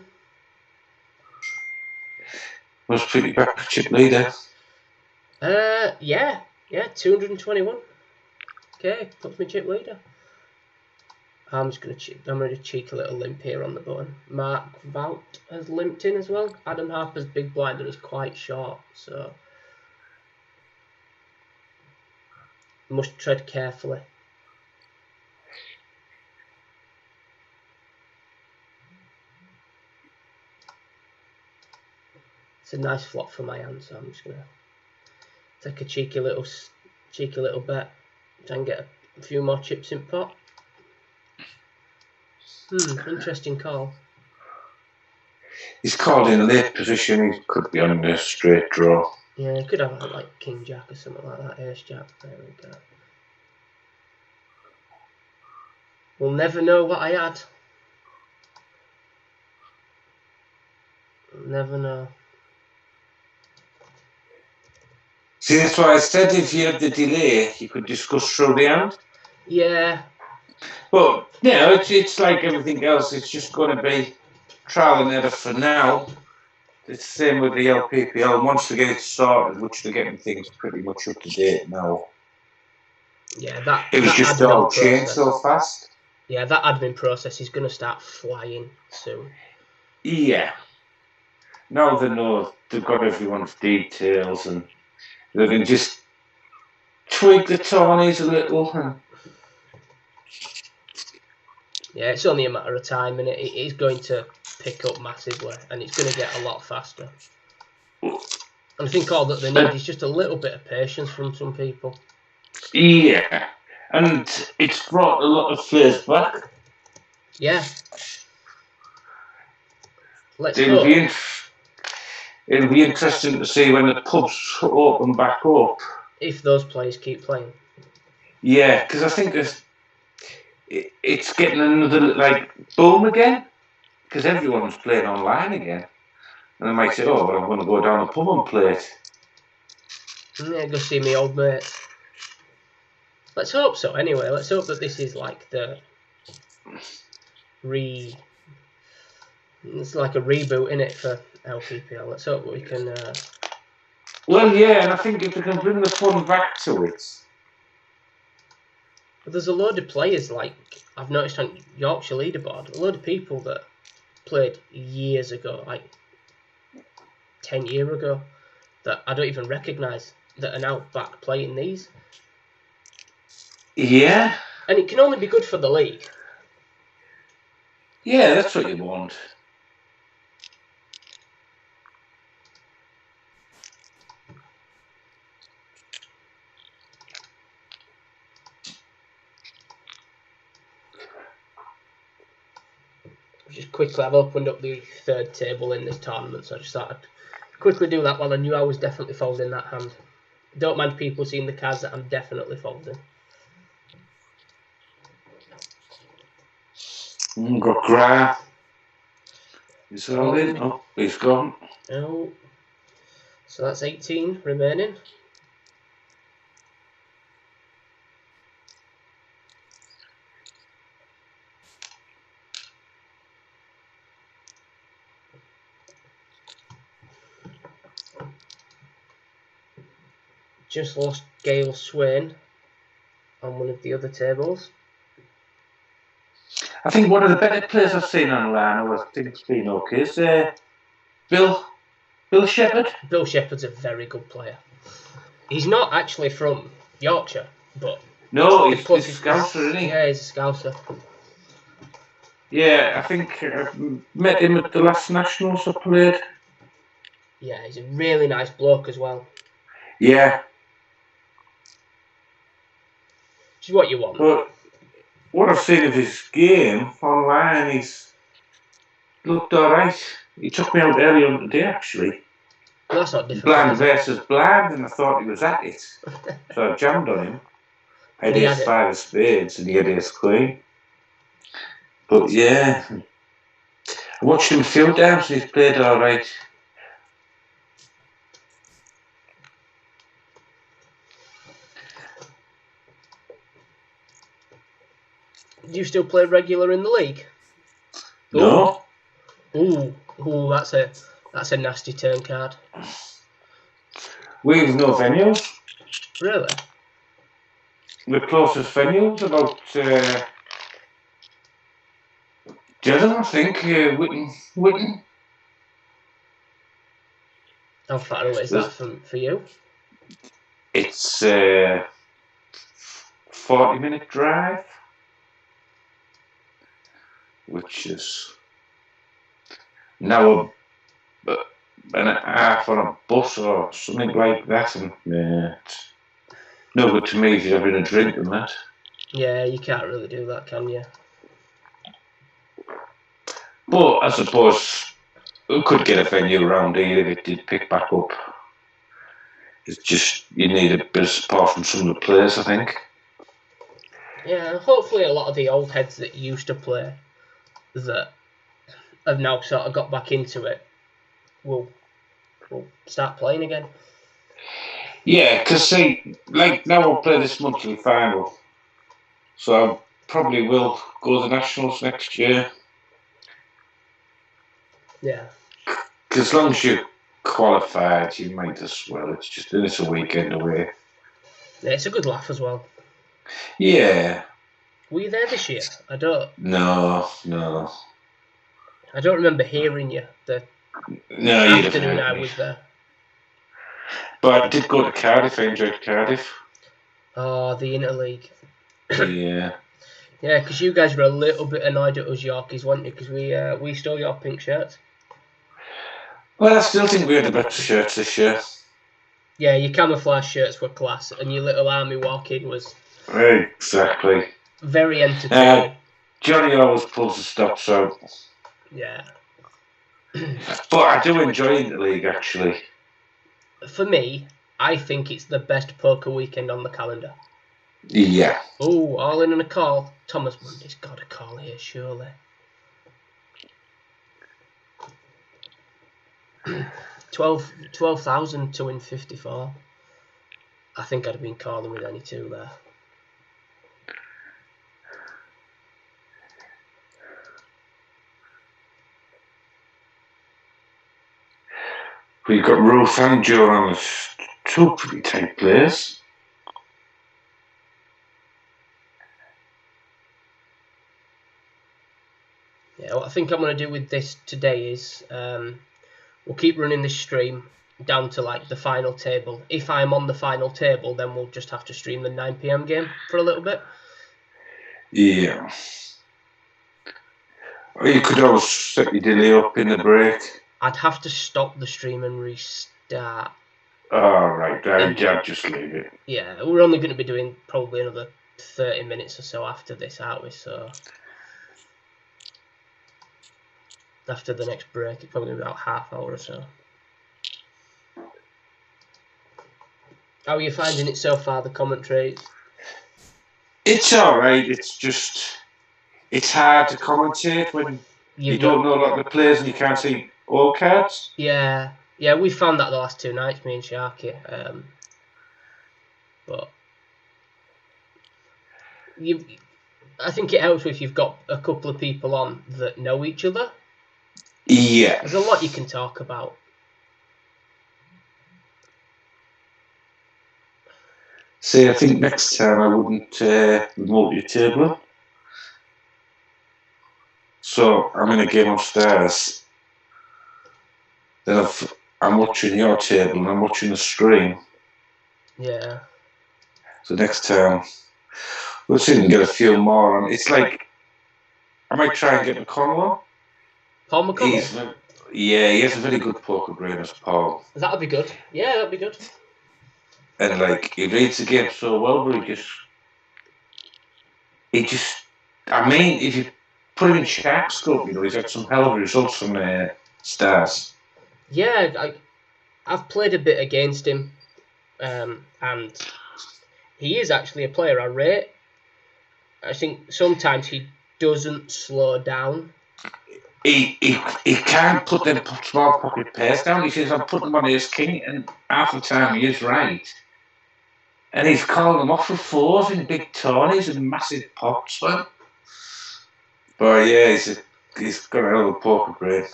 Must put you back for chip leader. Yeah, 221. Okay, puts me chip leader. I'm just gonna cheek a little limp here on the button. Mark Vout has limped in as well. Adam Harper's big blinder is quite short, so must tread carefully. It's a nice flop for my hand, so I'm just gonna take a cheeky little bet. Try and get a few more chips in pot. Interesting call. He's called in a late position. He could be on a straight draw. Yeah, could have like King Jack or something like that. Ace Jack. There we go. We'll never know what I had. We'll never know. See, that's why I said if you had the delay, you could discuss through the hand. Yeah. But, you know, it's like everything else. It's just going to be trial and error for now. It's the same with the LPPL. Once they get it started, which they're getting things pretty much up to date now. Yeah, it was just all changed so fast. Yeah, that admin process is going to start flying soon. Yeah. Now they know they've got everyone's details and they can just tweak the tourneys a little. Yeah, it's only a matter of time, and it is going to pick up massively, and it's going to get a lot faster. And I think all that they need is just a little bit of patience from some people. Yeah, and it's brought a lot of players back. Yeah. Let's hope. It'll be interesting to see when the pubs open back up. If those players keep playing. Yeah, because I think it's getting another boom again. Because everyone's playing online again. And they might say, oh, well, I'm going to go down the pub and play it. Yeah, go see me old mates. Let's hope so anyway. Let's hope that this is like the it's like a reboot in it for LPPL. Let's hope we can well, yeah, and I think if they can bring the fun back to it. But there's a load of players, like I've noticed on Yorkshire leaderboard, a load of people that played years ago, like 10 years ago, that I don't even recognise that are now back playing these. Yeah. And it can only be good for the league. Yeah, that's what you want. Just quickly, I've opened up the third table in this tournament, so I just thought I'd quickly do that while I knew I was definitely folding that hand. Don't mind people seeing the cards that I'm definitely folding. Got Gra. He's all in. Oh, he's gone. Oh. So that's 18 remaining. Just lost Gail Swain on one of the other tables. I think one of the better players I've seen online, who I think's been okay, is Bill Shepherd. Bill Shepherd's a very good player. He's not actually from Yorkshire, but no, he's a Scouser, isn't he? Yeah, he's a Scouser. Yeah, I think I met him at the last Nationals I played. Yeah, he's a really nice bloke as well. Yeah. Which is what you want. But what I've seen of his game online, he's looked alright. He took me out early on today, actually. Well, that's not difficult. Blind versus blind, and I thought he was at it. So I jammed on him. I had ace 5 of spades, and he had ace queen. But yeah, I watched him a few times, and he's played alright. Do you still play regular in the league? No. Ooh, that's a nasty turn card. We've no venues. Really? The closest venue's about Devon, I think. Witten. How far away is that for you? It's a 40-minute drive, which is now and a half on a bus or something like that, and it's no good to me if you're having a drink and that. Yeah, you can't really do that, can you? But I suppose we could get a venue around here if it did pick back up. It's just you need a bit of support from some of the players, I think. Yeah, hopefully a lot of the old heads that used to play that have now sort of got back into it will start playing again. Yeah, because see, like now I'll play this monthly final, so I probably will go to the Nationals next year. Yeah. Because as long as you're qualified, you might as well. It's a weekend away. Yeah, it's a good laugh as well. Yeah. Were you there this year? I don't. No. I don't remember hearing you the afternoon I was there. But I did go to Cardiff. I enjoyed Cardiff. Oh, the Interleague. Yeah. Yeah, because you guys were a little bit annoyed at us Yorkies, weren't you? Because we stole your pink shirts. Well, I still think we had the better shirts this year. Yeah, your camouflage shirts were class, and your little army walk-in was... Exactly. Very entertaining. Johnny always pulls the stops out. Yeah. But I do enjoy Interleague, actually. For me, I think it's the best poker weekend on the calendar. Yeah. Oh, all in on a call. Thomas Mundy's got a call here, surely. 12,000 to win 54. I think I'd have been calling with any two there. We've got Ruth and Joe on us. Two pretty tight players. Yeah, what I think I'm going to do with this today is we'll keep running this stream down to like the final table. If I'm on the final table, then we'll just have to stream the 9 PM game for a little bit. Yeah. Or you could always set your delay up in the break. I'd have to stop the stream and restart. Oh, right. I'd just leave it. Yeah, we're only going to be doing probably another 30 minutes or so after this, aren't we? So after the next break. It's probably about half hour or so. How are you finding it so far, the commentary? It's alright, it's hard to commentate when you don't know a lot of the players and you can't see all cards. Yeah, we found that the last 2 nights, me and Sharky. But I think it helps if you've got a couple of people on that know each other. Yeah. There's a lot you can talk about. See, I think next time I wouldn't remote your table. So I'm in a game upstairs. Then I'm watching your table and I'm watching the screen. Yeah. So next time we'll see if we can get a few more. And it's like I might try and get McConnell. Paul McConnell? He has a very good poker brain as Paul. That'd be good. Yeah, that'd be good. And like he reads the game so well, but I mean, if you put him in Shaq's club, he's had some hell of results from Stars. Yeah, I've played a bit against him, and he is actually a player I rate. I think sometimes he doesn't slow down. He can't put them small pocket pairs down. He says, I'm putting them on his king, and half the time he is right. And he's calling them off for fours in big tourneys and massive pots. But yeah, he's got a hell of a poker brain.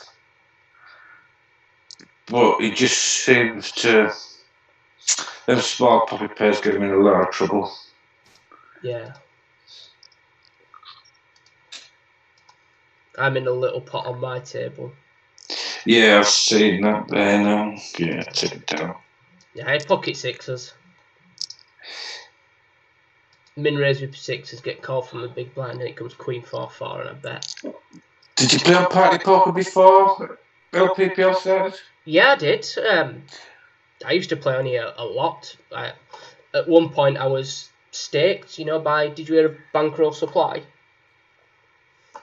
But he just seems to... Them small pocket pairs get him in a lot of trouble. Yeah. I'm in a little pot on my table. Yeah, I've seen that there now. Yeah, take it down. Yeah, I had pocket sixes. Min raise with sixes, get called from the big blind, and it comes queen 4-4, and I bet. Did you play on party poker before LPPL started? Yeah, I did. I used to play on here a lot. At one point, I was staked, by, did you hear of Bankroll Supply?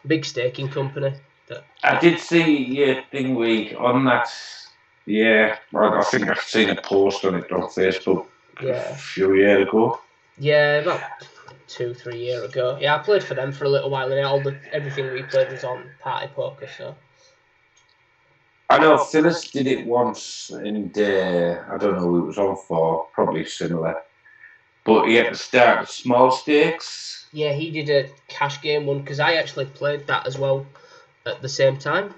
Big staking company. I did see your thing on that. Yeah, I think I've seen a post on it on Facebook a few years ago. Yeah, about 2-3 years ago. Yeah, I played for them for a little while, and everything we played was on party poker. So I know Phyllis did it once, and I don't know who it was on for. Probably similar, but he had to start with small stakes. Yeah, he did a cash game one because I actually played that as well at the same time.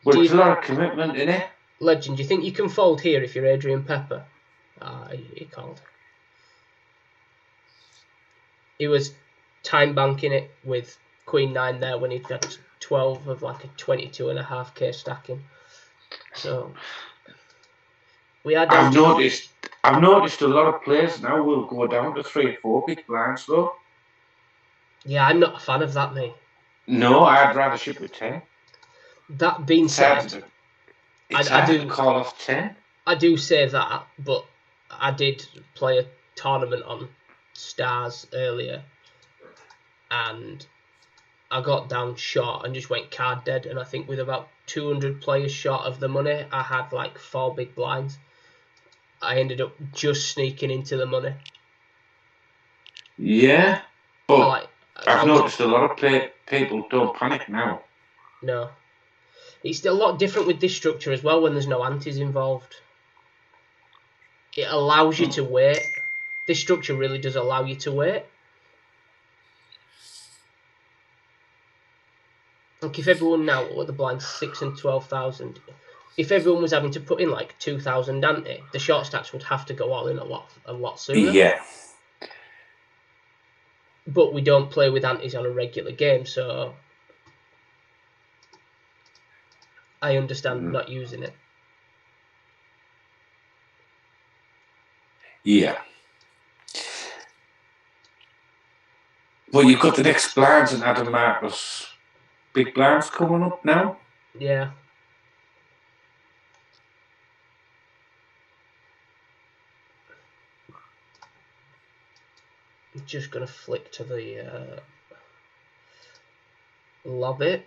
But it's a lot of commitment in it. Legend, do you think you can fold here if you're Adrian Pepper? He called. He was time banking it with Queen 9 there when he'd got 12 of like a 22.5k stacking. So we are down. I've noticed a lot of players now will go down to 3 or 4 big blinds though. Yeah, I'm not a fan of that, mate. No, I'd rather ship with 10. That being said, I do call off 10. I do say that, but I did play a tournament on Stars earlier, and I got down short and just went card dead. And I think with about 200 players short of the money, I had like 4 big blinds. I ended up just sneaking into the money. Yeah, but I've noticed a lot of people don't panic now. No. It's a lot different with this structure as well when there's no antes involved. It allows you to wait. This structure really does allow you to wait. Like if everyone now, what the blinds 6 and 12,000, if everyone was having to put in like 2,000 ante, the short stacks would have to go all in a lot sooner. Yeah. But we don't play with antes on a regular game, so I understand not using it. Yeah. Well, you've got the next blinds and Adam Marcus big blinds coming up now. Yeah. I'm just going to flick to the lobby.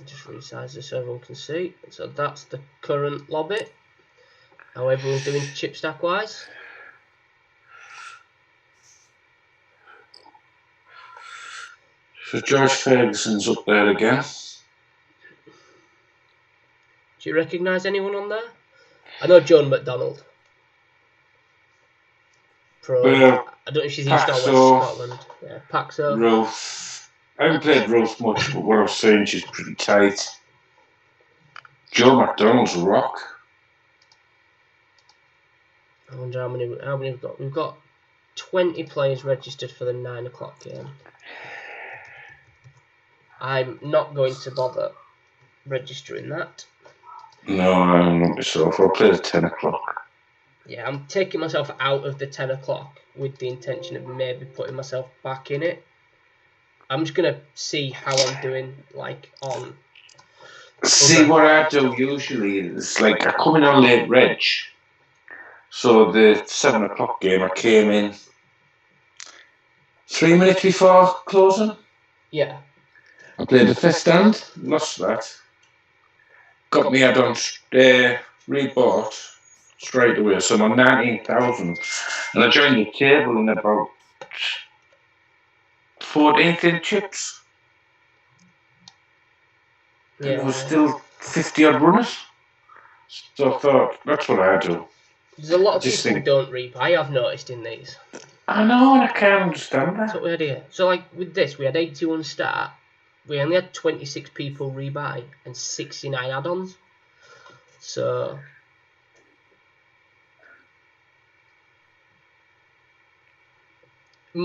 Just resize this so everyone can see. So that's the current lobby. How everyone's doing chip stack wise. So George Ferguson's up there again. Do you recognise anyone on there? I know Joan McDonald. Pro. I don't know if she's East or West Scotland. Yeah, Paxo. Ruth. I haven't played Ruth much, but what I've seen, she's pretty tight. Joe McDonald's a rock. I wonder how many we've got. We've got 20 players registered for the 9 o'clock game. I'm not going to bother registering that. No, I'm not myself. I'll play the 10 o'clock. Yeah, I'm taking myself out of the 10 o'clock with the intention of maybe putting myself back in it. I'm just going to see how I'm doing, like, on... See, what I do usually is, like, I come in on late reg. So the 7 o'clock game, I came in 3 minutes before closing. Yeah. I played the first stand, lost that. Got me add-on rebought straight away, so I'm on 19,000. And I joined the table in about 14th in chips. Yeah. And there was still 50 odd runners. So I thought, that's what I do. There's a lot of people who don't rebuy, I've noticed in these. I know, and I can't understand that. That's what we had here. So, like, with this, we had 81 start. We only had 26 people rebuy and 69 add-ons. So...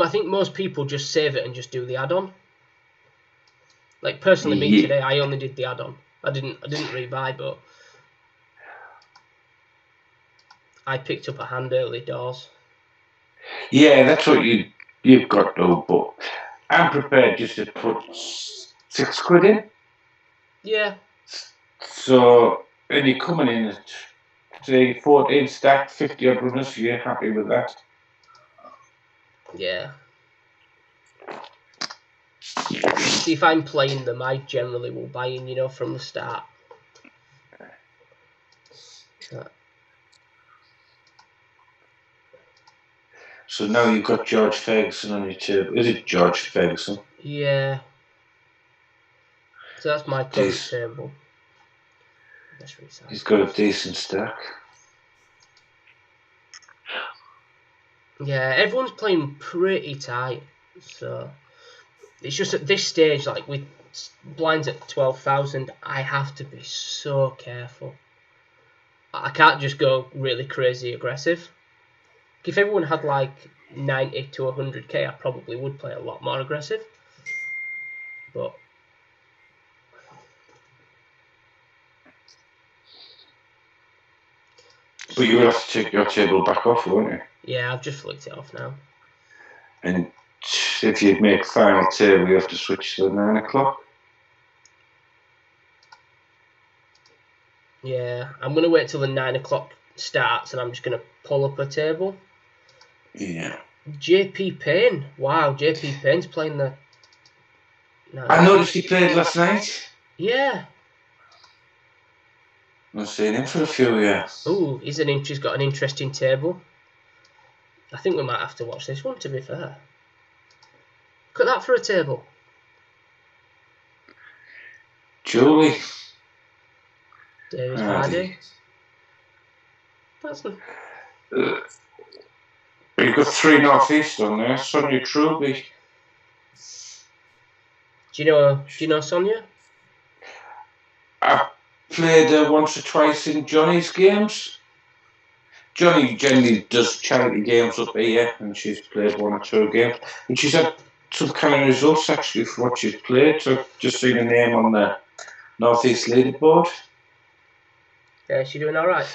I think most people just save it and just do the add-on. Like, personally, me today, I only did the add-on. I didn't rebuy, but I picked up a hand early doors. Yeah, that's what you've got to, but I'm prepared just to put £6 in. Yeah. So, and you're coming in at, say, 14 stack, 50 odd runners, you're happy with that? Yeah. See, if I'm playing them, I generally will buy in, from the start. So now you've got George Ferguson on your table. Is it George Ferguson? Yeah. So that's my current table. He's got a decent stack. Yeah, everyone's playing pretty tight. So it's just at this stage, like with blinds at 12,000, I have to be so careful. I can't just go really crazy aggressive. If everyone had like 90 to 100k, I probably would play a lot more aggressive. But you will have to take your table back off, won't you? Yeah, I've just flicked it off now. And if you make final table, you have to switch to 9 o'clock. Yeah, I'm going to wait till the 9 o'clock starts and I'm just going to pull up a table. Yeah. JP Payne. Wow, JP Payne's playing the... No, I noticed he played last night. Yeah. I've seen him for a few years. Ooh, he's got an interesting table. I think we might have to watch this one, to be fair. Look at that for a table. Julie. David Hardy. That's... You've got 3 Northeast on there. Sonia Truby. Do you know Sonia? I played her once or twice in Johnny's games. Johnny generally does charity games up here, and she's played 1 or 2 games. And she's had some kind of results actually for what she's played. So just seen her name on the Northeast leaderboard. Yeah, is she doing all right?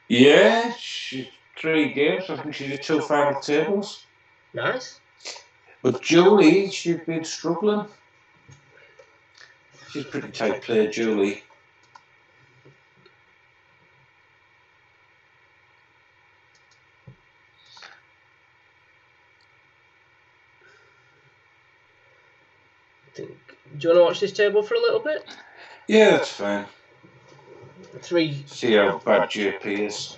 Yeah, she's 3 games. I think she did 2 final tables. Nice. But Julie, she's been struggling. She's a pretty tight player, Julie. Do you want to watch this table for a little bit? Yeah, that's fine. 3. See how bad JP is.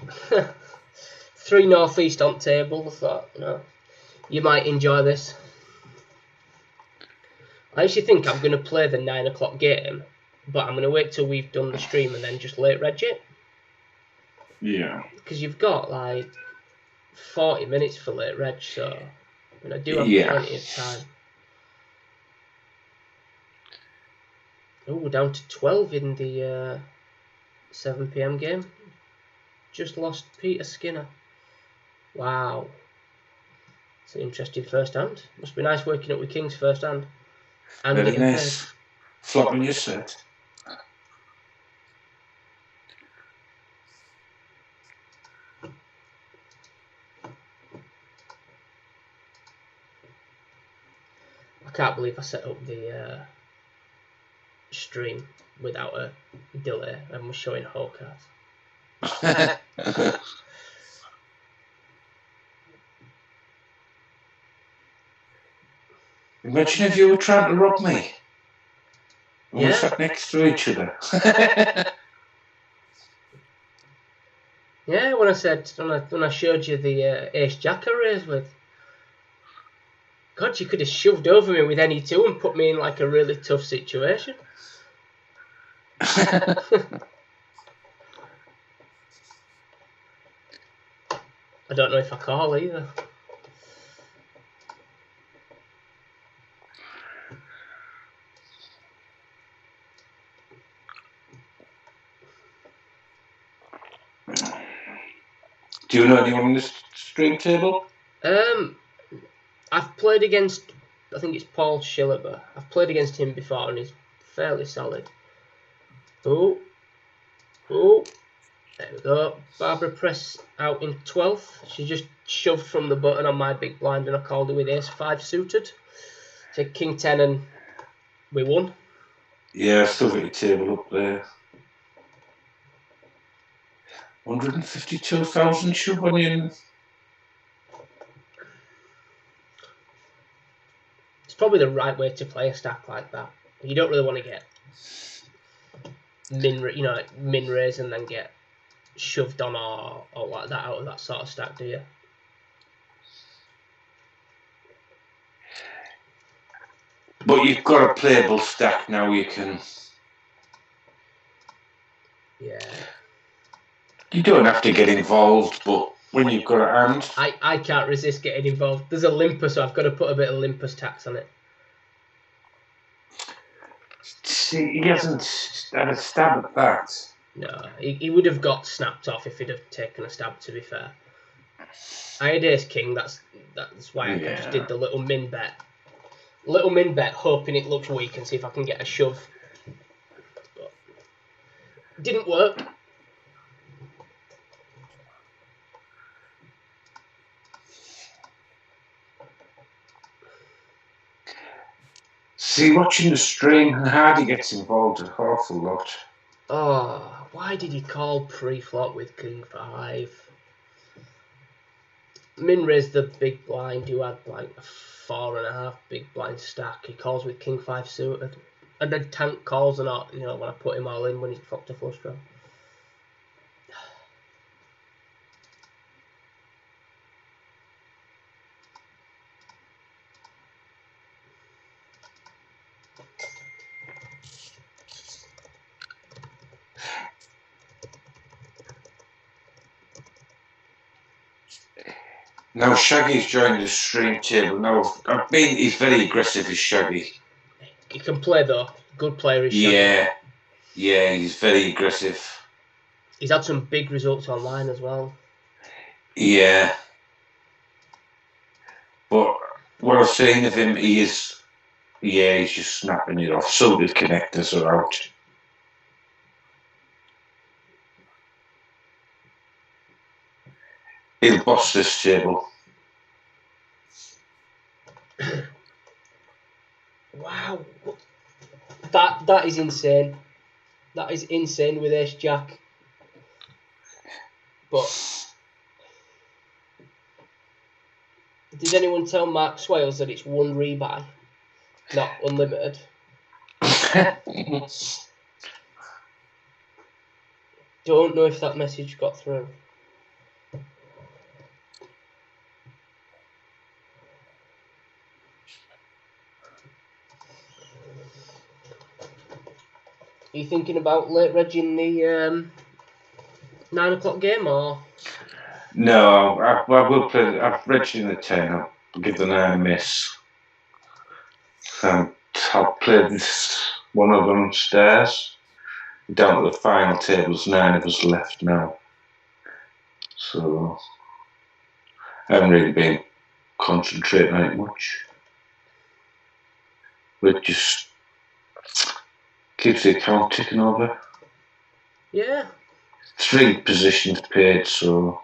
3 northeast on table. I thought, you might enjoy this. I actually think I'm going to play the 9 o'clock game, but I'm going to wait till we've done the stream and then just late reg it. Yeah. Because you've got like 40 minutes for late reg, so I do have plenty of time. Oh, we're down to 12 in the 7 p.m. game. Just lost Peter Skinner. Wow. It's an interesting first hand. Must be nice working up with Kings first hand. And Very getting nice. paid. Flopping your set. I can't believe I set up the stream without a delay and was showing whole cards. Imagine if you were trying to rob me. And we Yeah. sat next to each other. Yeah, when I showed you the ace jack I raised with, God, you could have shoved over me with any two and put me in like a really tough situation. I don't know if I call either. Do you know anyone on this stream table? I've played against, I think it's Paul Schillerber. I've played against him before and he's fairly solid. Oh, there we go. Barbara Press out in 12th. She just shoved from the button on my big blind and I called her with ace 5 suited. So king 10 and we won. Yeah, I've still got your table up there. 152,000 shove on you. It's probably the right way to play a stack like that. You don't really want to get min raise and then get shoved on or like that out of that sort of stack, do you? But you've got a playable stack now. You can. Yeah. You don't have to get involved, but when you've got a hand, I can't resist getting involved. There's a limper, so I've got to put a bit of limpers tax on it. see, he hasn't had a stab at that. No, he would have got snapped off if he'd have taken a stab, to be fair. I had ace king, that's why I just did the little min bet. Little min bet, hoping it looks weak and see if I can get a shove. But didn't work. See, watching the stream, Hardy gets involved an awful lot. Oh, why did he call pre-flop with king 5? Min raised the big blind who had like a 4.5 big blind stack. He calls with king 5 suited. And then tank calls or not, when I put him all in when he flopped a flush draw. Now Shaggy's joined the stream table. Now he's very aggressive as Shaggy. He can play though. Good player is Shaggy. Yeah, he's very aggressive. He's had some big results online as well. Yeah. But what I've seen of him, he's just snapping it off. So the connectors are out. He'll boss this table. Wow. That is insane. That is insane with ace jack. But did anyone tell Mark Swales that it's one rebuy, not unlimited? don't know if that message got through. Are you thinking about late regging the 9 o'clock game, or? No, I will play. I've registered in the 10. I'll give the 9 a miss. I'll play this one of them stairs. Down to the final table, there's 9 of us left now. So I haven't really been concentrating on it much. But just keeps the account ticking over. Yeah. 3 positions paid, so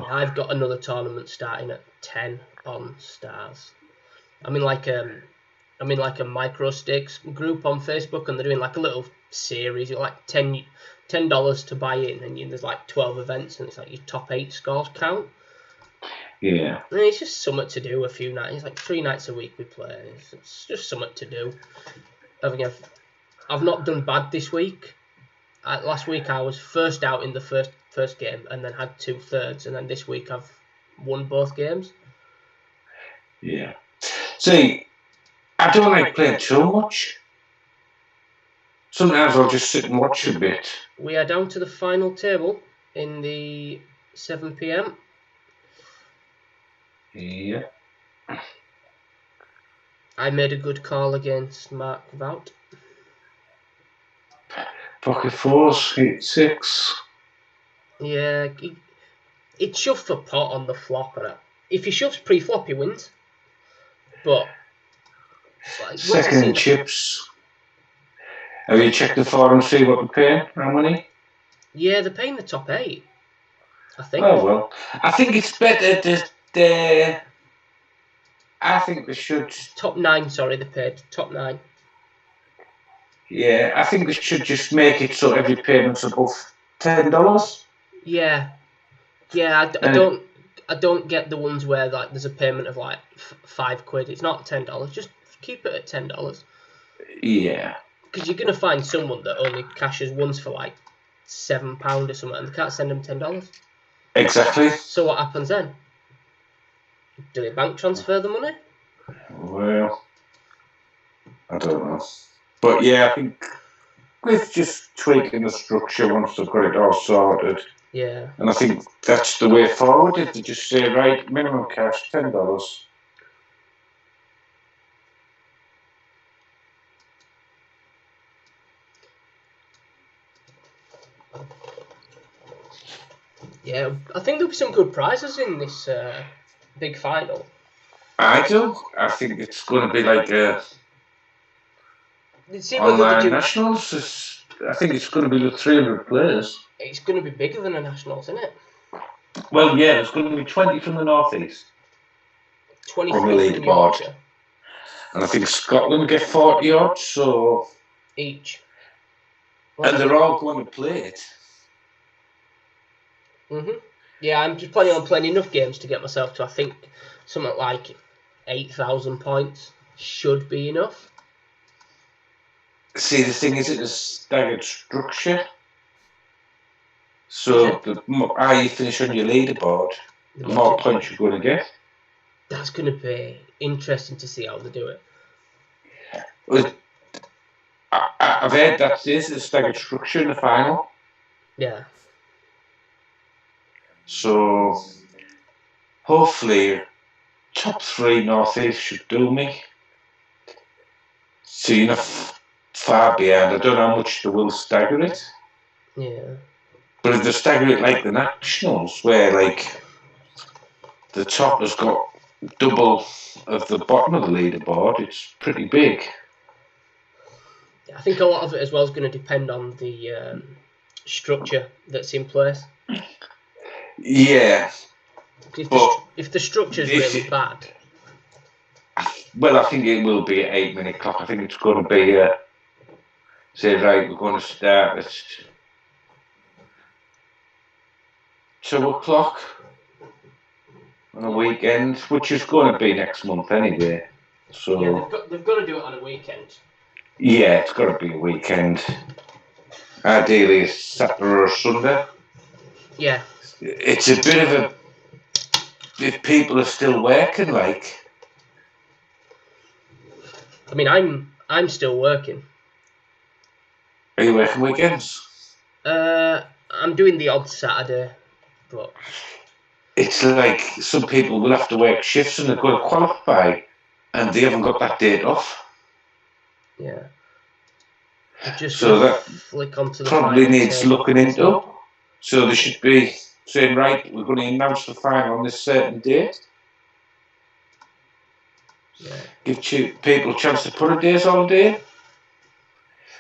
I've got another tournament starting at 10 on Stars. I'm in like a micro stakes group on Facebook, and they're doing like a little series. You're like $10 to buy in, and there's like 12 events, and it's like your top 8 scores count. Yeah. And it's just something to do. A few nights, it's like 3 nights a week we play. It's just something to do. I think I've not done bad this week. Last week I was first out in the first game, and then had 2 thirds, and then this week I've won both games. Yeah. See, I don't like playing too much. Sometimes I'll just sit and watch a bit. We are down to the final table in the 7 p.m. Yeah. I made a good call against Mark Vout. Pocket 4s, 8-6. Yeah, it shoved for pot on the flop. And if he shoves pre-flop, he wins. But like, second chips. Have you checked the forum to see what they're paying? How many? Yeah, they're paying the top 8. I think. Oh well, I think it's better that I think they should. Top 9, sorry, they paid top 9. Yeah, I think they should just make it so every payment's above $10. Yeah, I don't get the ones where like there's a payment of like £5. It's not $10. Just keep it at $10. Yeah. Because you're gonna find someone that only cashes once for like £7 or something, and they can't send them $10. Exactly. So what happens then? Do they bank transfer the money? Well, I don't know. But yeah, I think with just tweaking the structure once they've got it all sorted. Yeah. And I think that's the way forward, is to just say, right, minimum cash, $10. Yeah, I think there'll be some good prizes in this big final. I do. I think it's going to be like a See online nationals. I think it's going to be the 300 players. It's going to be bigger than a nationals, isn't it? Well, yeah, there's going to be 20 from the northeast. 20 from the leaderboard. And I think Scotland get 40 odd, so each. And they're all going to play it. Yeah, I'm just planning on playing enough games to get myself to, I think, something like 8,000 points should be enough. See, the thing is, it's a staggered structure. So the higher you finish on your leaderboard, the more points you're going to get. That's going to be interesting to see how they do it. Well, I've heard that this is a staggered structure in the final. Yeah. So hopefully top 3 northeast should do me. So you're not far behind. I don't know how much they will stagger it. Yeah. But if they stagger it like the nationals, where like the top has got double of the bottom of the leaderboard, it's pretty big. I think a lot of it as well is going to depend on the structure that's in place. Yeah. If the structure's really bad. Well, I think it will be at 8-minute clock. I think it's going to be say, right, we're going to start at 2 o'clock on a weekend, which is going to be next month anyway. So yeah, they've got to do it on a weekend. Yeah, it's got to be a weekend. ideally a Saturday or a Sunday. Yeah. It's a bit of a, if people are still working, like. I mean, I'm still working. Are you working weekends? I'm doing the odd Saturday, but it's like some people will have to work shifts and they've got to qualify, and they haven't got that date off. yeah. I'm just So gonna that flick onto the probably final needs table. looking into. So they should be saying, right, we're going to announce the final on this certain date. Yeah. Give people a chance to put a day's holiday in.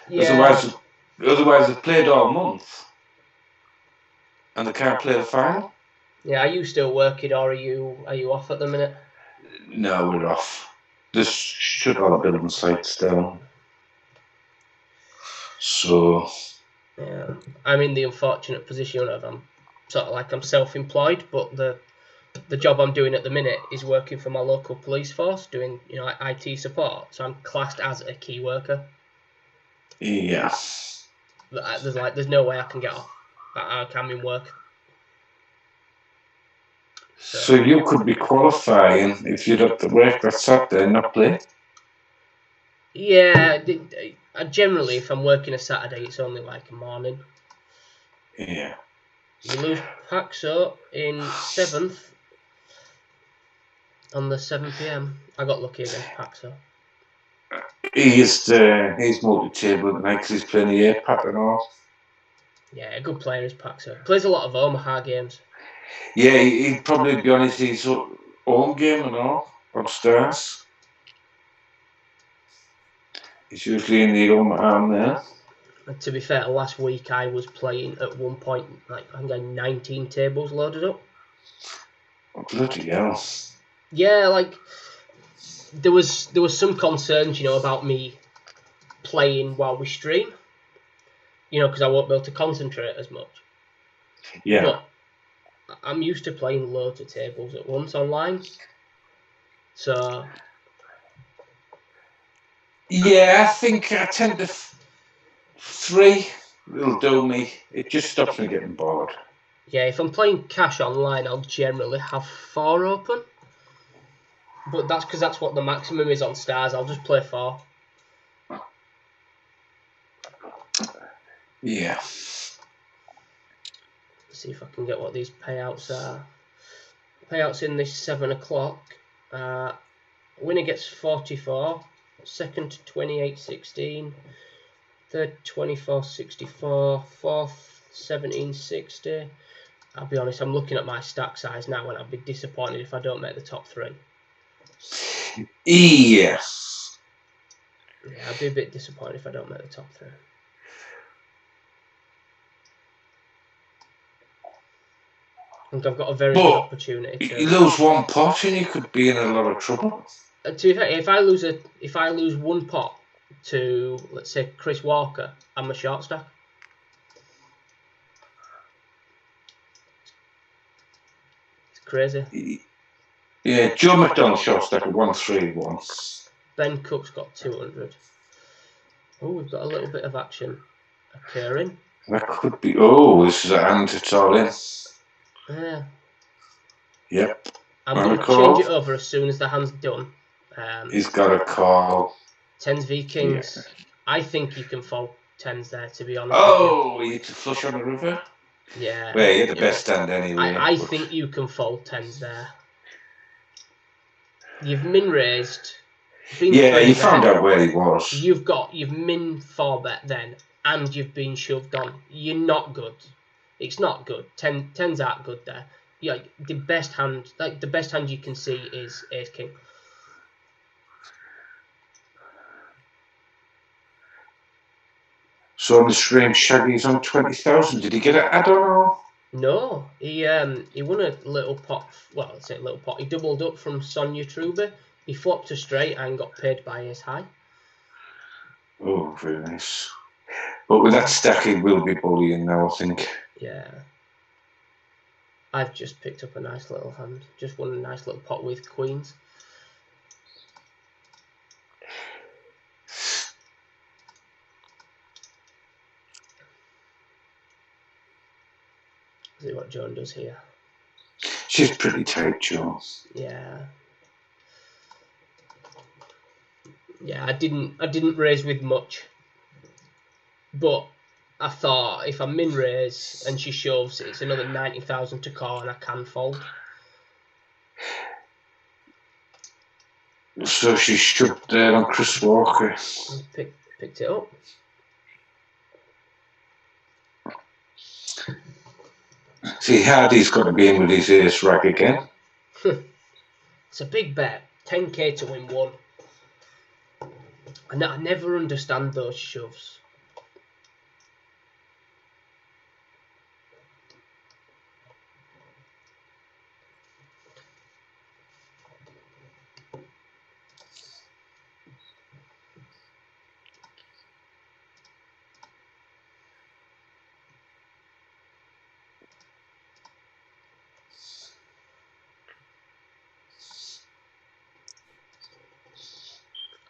Yeah. Otherwise they've played all month and they can't play the final. Yeah. Are you still working, or are you off at the minute? No, we're off. Just shut all the building sites down. So Yeah. I'm in the unfortunate position of I'm sort of like I'm self-employed, but the job I'm doing at the minute is working for my local police force, doing like IT support. So I'm classed as a key worker. yeah. There's no way I can get off. I'm in work. So you could be qualifying if you'd have to work that Saturday and not play? Yeah, generally if I'm working a Saturday, it's only like a morning. Yeah. We lose Paxo in 7th on the 7 p.m. I got lucky against Paxo. He's multi-table tonight because he's playing the A-Pack and all. Yeah, a good player is Paxo. Plays a lot of Omaha games. Yeah, he'd probably be on his own game and all on Stars. He's usually in the arm there. And to be fair, last week I was playing at one point, like I think I had 19 tables loaded up. Oh, bloody hell. Yeah, like there was some concerns, about me playing while we stream. Because I won't be able to concentrate as much. Yeah. But I'm used to playing loads of tables at once online. So yeah, I think I tend to 3 will do me. It just stops me getting bored. Yeah, if I'm playing cash online, I'll generally have 4 open. But that's because that's what the maximum is on Stars. I'll just play 4. Yeah. Let's see if I can get what these payouts are. Payouts in this 7 o'clock. Winner gets 44. Second 28.16. Third 24.64. Fourth 17.60. I'll be honest, I'm looking at my stack size now and I'll be disappointed if I don't make the top 3. Yes. Yeah, I'd be a bit disappointed if I don't make the top 3. I think I've got a very good opportunity to. You lose one pot and you could be in a lot of trouble. To be fair, if I lose one pot to, let's say, Chris Walker, I'm a short stack. It's crazy. Yeah, Joe McDonald short stack at 131. Ben Cook's got 200. Oh, we've got a little bit of action occurring. That could be. Oh, this is a hand. It's all in. Yeah. Yep. I'm going to change it over as soon as the hand's done. He's got a call. 10s v Kings. Yeah. I think you can fold 10s there, to be honest. Oh, you to flush on the river? Yeah. Well, you're the best hand anyway. I think you can fold 10s there. You've min raised. Yeah, you found out where he was. You've min 4 bet then, and you've been shoved on. You're not good. It's not good. 10s aren't good there. Yeah, the best hand you can see is Ace King. So on the stream, Shaggy's on 20,000. Did he get an add-on or? No, he won a little pot. Well, let's say a little pot. He doubled up from Sonia Truby. He flopped a straight and got paid by Ace High. Oh, very nice. But with that stack, he will be bullying now, I think. Yeah. I've just picked up a nice little hand. Just won a nice little pot with queens. See what Joan does here. She's pretty tight, Joan. Yeah. Yeah, I didn't raise with much. But I thought if I min raise and she shoves, it's another 90,000 to call and I can fold. So she shoved there on Chris Walker. Picked it up. See, Hardy's got to be in with his ace rack again. It's a big bet. 10k to win one. And I never understand those shoves.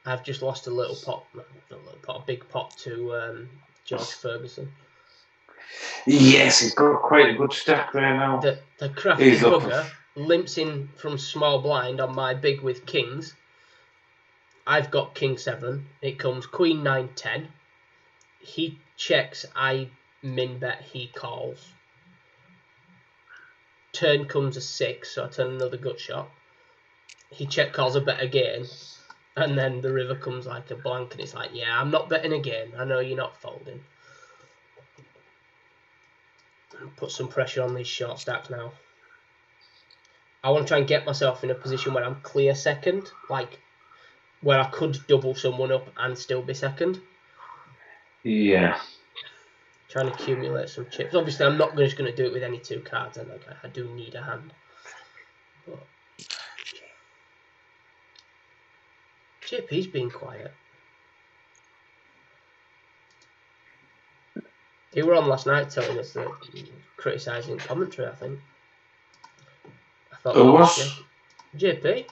I've just lost a little pot, not a little pot, a big pot to George Ferguson. Yes, he's got quite a good stack there now. The crafty bugger limps in from small blind on my big with kings. I've got king 7. It comes queen 9 10. He checks. I min bet. He calls. Turn comes a 6, so I turn another gut shot. He check calls a bet again, and then the river comes like a blank, and it's like, yeah, I'm not betting again. I know you're not folding. Put some pressure on these short stacks now. I want to try and get myself in a position where I'm clear second, like where I could double someone up and still be second. Yeah. Trying to accumulate some chips. Obviously, I'm not just going to do it with any 2 cards. I do need a hand. But JP's been quiet. He were on last night telling us that criticising commentary, I think. I thought Who was? JP.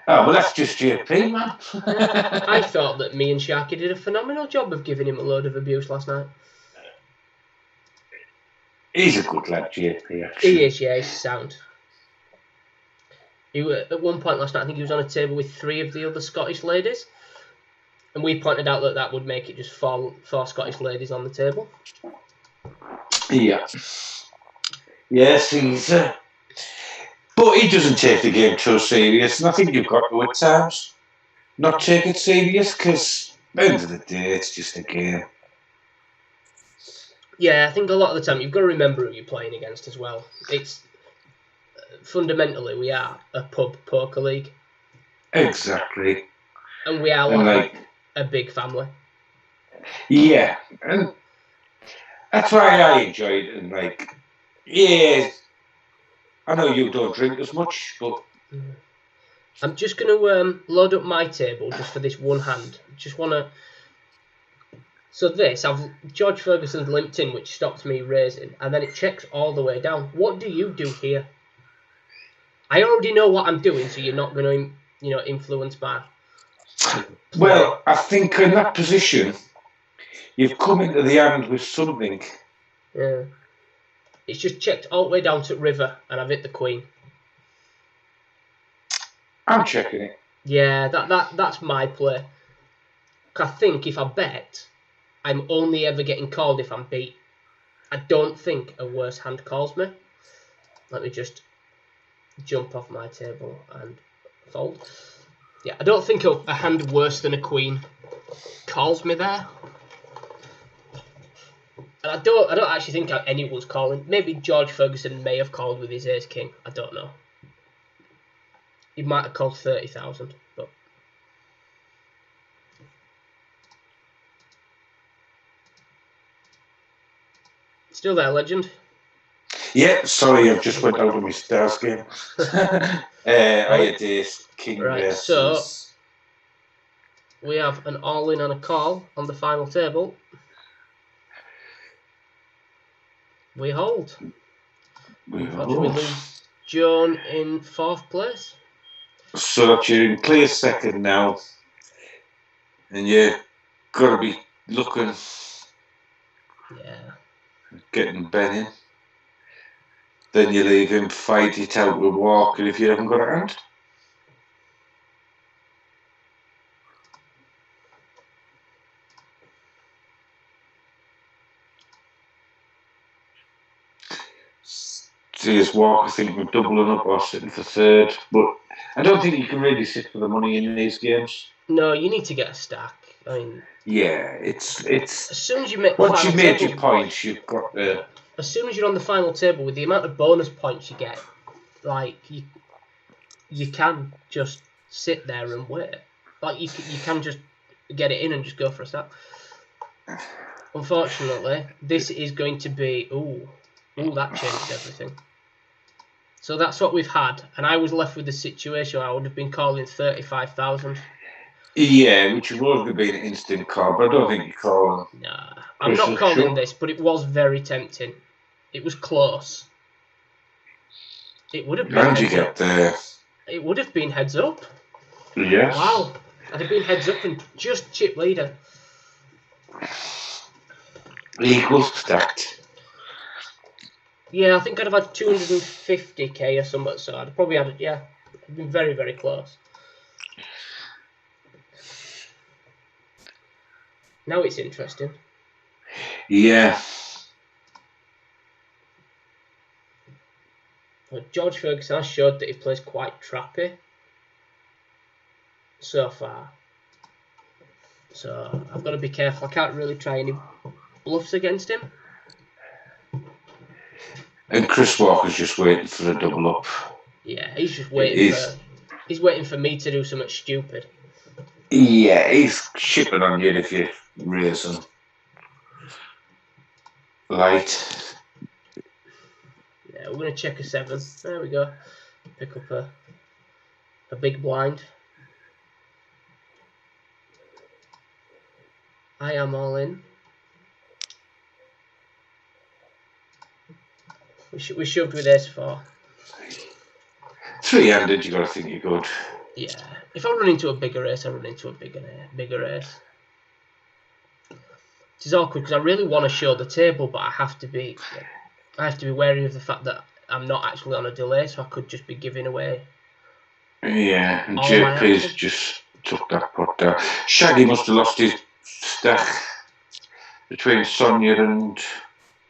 Oh, well, that's just JP, man. I thought that me and Sharky did a phenomenal job of giving him a load of abuse last night. He's a good lad, JP, actually. He is, yeah, he's sound. He were, at one point last night, I think he was on a table with 3 of the other Scottish ladies. And we pointed out that that would make it just 4 Scottish ladies on the table. Yeah. Yes, he's... but he doesn't take the game too serious, and I think you've got to at times not take it serious, because at the end of the day, it's just a game. Yeah, I think a lot of the time you've got to remember who you're playing against as well. It's fundamentally we are a pub poker league. Exactly. And we are like a big family. Yeah, and that's why I enjoy it. And like, yeah, I know you don't drink as much, but I'm just going to load up my table just for this one hand. Just want to. So this, George Ferguson's limped in, which stops me raising, and then it checks all the way down. What do you do here? I already know what I'm doing, so you're not going to, influence my. Well, I think in that position, you've come into the hand with something. Yeah. It's just checked all the way down to river, and I've hit the queen. I'm checking it. Yeah, that's my play. I think if I bet, I'm only ever getting called if I'm beat. I don't think a worse hand calls me. Let me just jump off my table and fold. Yeah, I don't think a hand worse than a queen calls me there. And I don't actually think anyone's calling. Maybe George Ferguson may have called with his ace king. I don't know. He might have called 30,000, but. Still there, legend? Yeah, sorry, I've just went out of my stars game. I had ace king right, versus... so we have an all-in and a call on the final table. We hold. We lose Joan in 4th place. So that you're in clear second now, and you've got to be looking, yeah, getting Ben in. Then you leave him fight it out with Walker if you haven't got a hand. See, as Walker thinking of doubling up or sitting for third, but I don't think you can really sit for the money in these games. No, you need to get a stack. I mean, yeah, it's as soon as you make once final you've made table, your points, you've got the. As soon as you're on the final table with the amount of bonus points you get, like you can just sit there and wait. Like you can just get it in and just go for a stack. Unfortunately, this is going to be that changed everything. So that's what we've had, and I was left with the situation where I would have been calling 35,000. Yeah, which would have been an instant call, but I don't think you're calling. Nah, I'm not calling this, but it was very tempting. It was close. It would have been. And you get there. It would have been heads up. Yes. Wow, I'd have been heads up and just chip leader. Equals stacked. Yeah, I think I'd have had 250k or something, so I'd probably had, it'd been very, very close. Now it's interesting. Yeah. Well, George Ferguson has showed that he plays quite trappy so far. So I've got to be careful. I can't really try any bluffs against him. And Chris Walker's just waiting for a double up. Yeah, he's just waiting he's waiting for me to do something stupid. Yeah, he's shipping on you if you raise him. Light. Yeah, we're going to check a 7. There we go. Pick up a big blind. I am all in. We shoved with ace-4. 3-handed, you got to think you're good. Yeah, if I run into a bigger ace, I run into a bigger ace. It is awkward because I really want to show the table, but I have to be wary of the fact that I'm not actually on a delay, so I could just be giving away. Yeah, and JP's just took that pot down. Shaggy must have lost his stack between Sonia and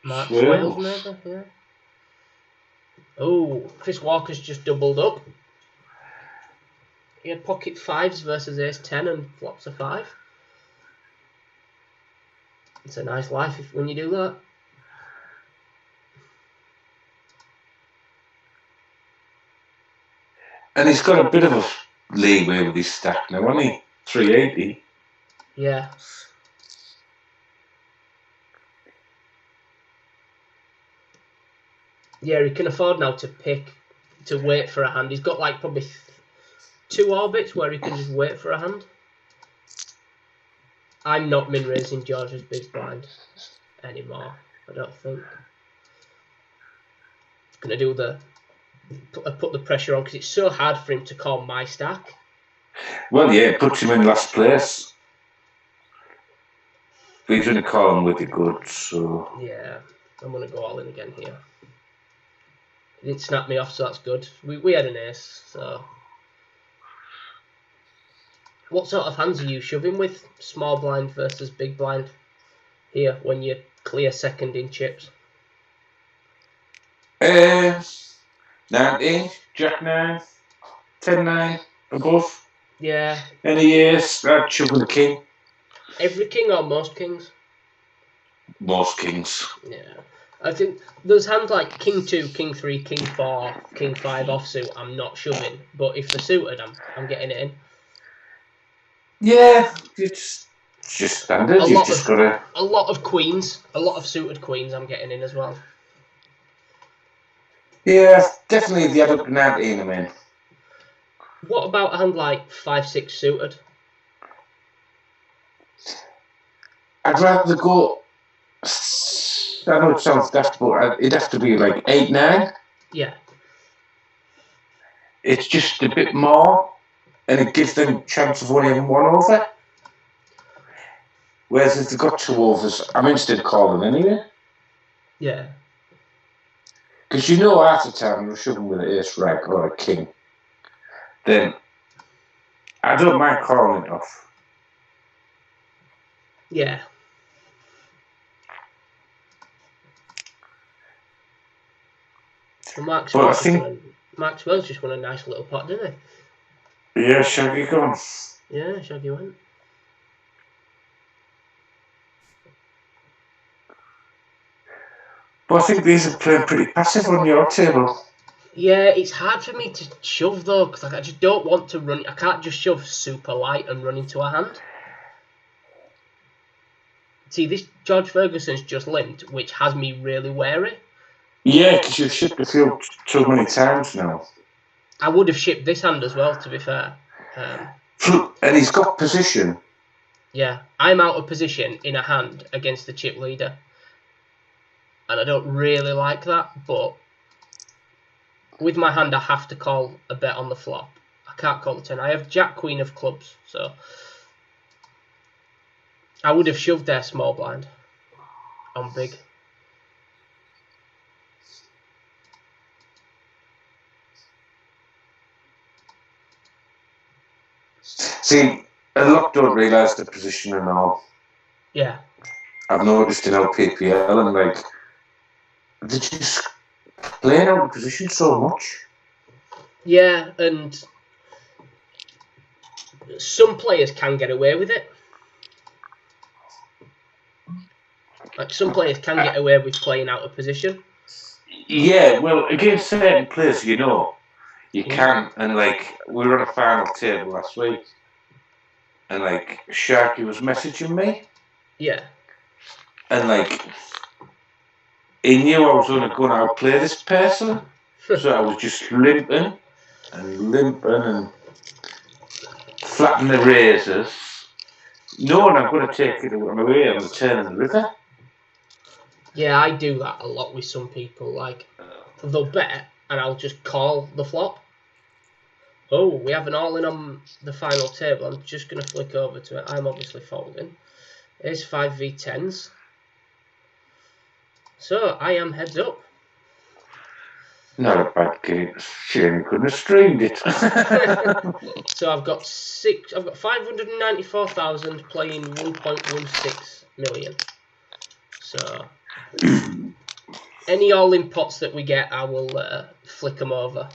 Mark Swales, maybe, yeah. Oh, Chris Walker's just doubled up. He had pocket 5s versus ace 10 and flops a 5. It's a nice life when you do that. And he's got a bit of a leeway with his stack now, hasn't he? 380. Yeah. Yeah, he can afford now to wait for a hand. He's got like probably 2 orbits where he can just wait for a hand. I'm not min raising George's big blind anymore, I don't think. Gonna do put the pressure on because it's so hard for him to call my stack. Well, yeah, it puts him in last place. But he's going to call him with the goods, so. Yeah, I'm gonna go all in again here. He didn't snap me off, so that's good. We had an ace, so. What sort of hands are you shoving with? Small blind versus big blind here when you clear second in chips? 19, Jack 9, 10 9, above. Yeah. Any ace, I'd shove with the king. Every king or most kings? Most kings. Yeah. I think those hands like King 2, King 3, King 4, King 5 offsuit, I'm not shoving. But if they're suited, I'm getting it in. Yeah, it's just standard. You've just got to. A lot of queens, a lot of suited queens, I'm getting in as well. Yeah, definitely the other 19, I mean. What about a hand like 5-6 suited? I'd rather go. I know it sounds daft, but it'd have to be like 8-9. Yeah. It's just a bit more, and it gives them a chance of only having 1 over. Whereas if they've got 2 overs, I'm instant calling anyway. Yeah. Because you know half the time you're shoving with an ace rag or a king, then I don't mind calling it off. Yeah. Well, Maxwell's just won a nice little pot, didn't he? Yeah, Shaggy gone. Yeah, Shaggy went. But I think these are playing pretty passive on your table. Yeah, it's hard for me to shove though, because I just don't want to run. I can't just shove super light and run into a hand. See, this George Ferguson's just limped, which has me really wary. Yeah, because you've shipped the field too many times now. I would have shipped this hand as well, to be fair. And he's got position. Yeah, I'm out of position in a hand against the chip leader. And I don't really like that, but with my hand I have to call a bet on the flop. I can't call the turn. I have Jack Queen of clubs, so I would have shoved their small blind on big. See, a lot don't realise the position and all. Yeah. I've noticed in LPPL and like, they just playing out of position so much. Yeah, and some players can get away with it. Like, some players can get away with playing out of position. Yeah, well, against certain players, you know, you can. And like, we were on a final table last week, and like, Sharky was messaging me. Yeah. And like, he knew I was only going to outplay this person, so I was just limping and flapping the razors, knowing I'm going to take it away on the turn of the river. Yeah, I do that a lot with some people. Like, they'll bet, and I'll just call the flop. Oh, we have an all-in on the final table. I'm just going to flick over to it. I'm obviously folding. Ace 5v10s. So, I am heads up. Not a bad game. Shame you couldn't have streamed it. So I've got 594,000 playing 1.16 million. So any all-in pots that we get, I will flick them over.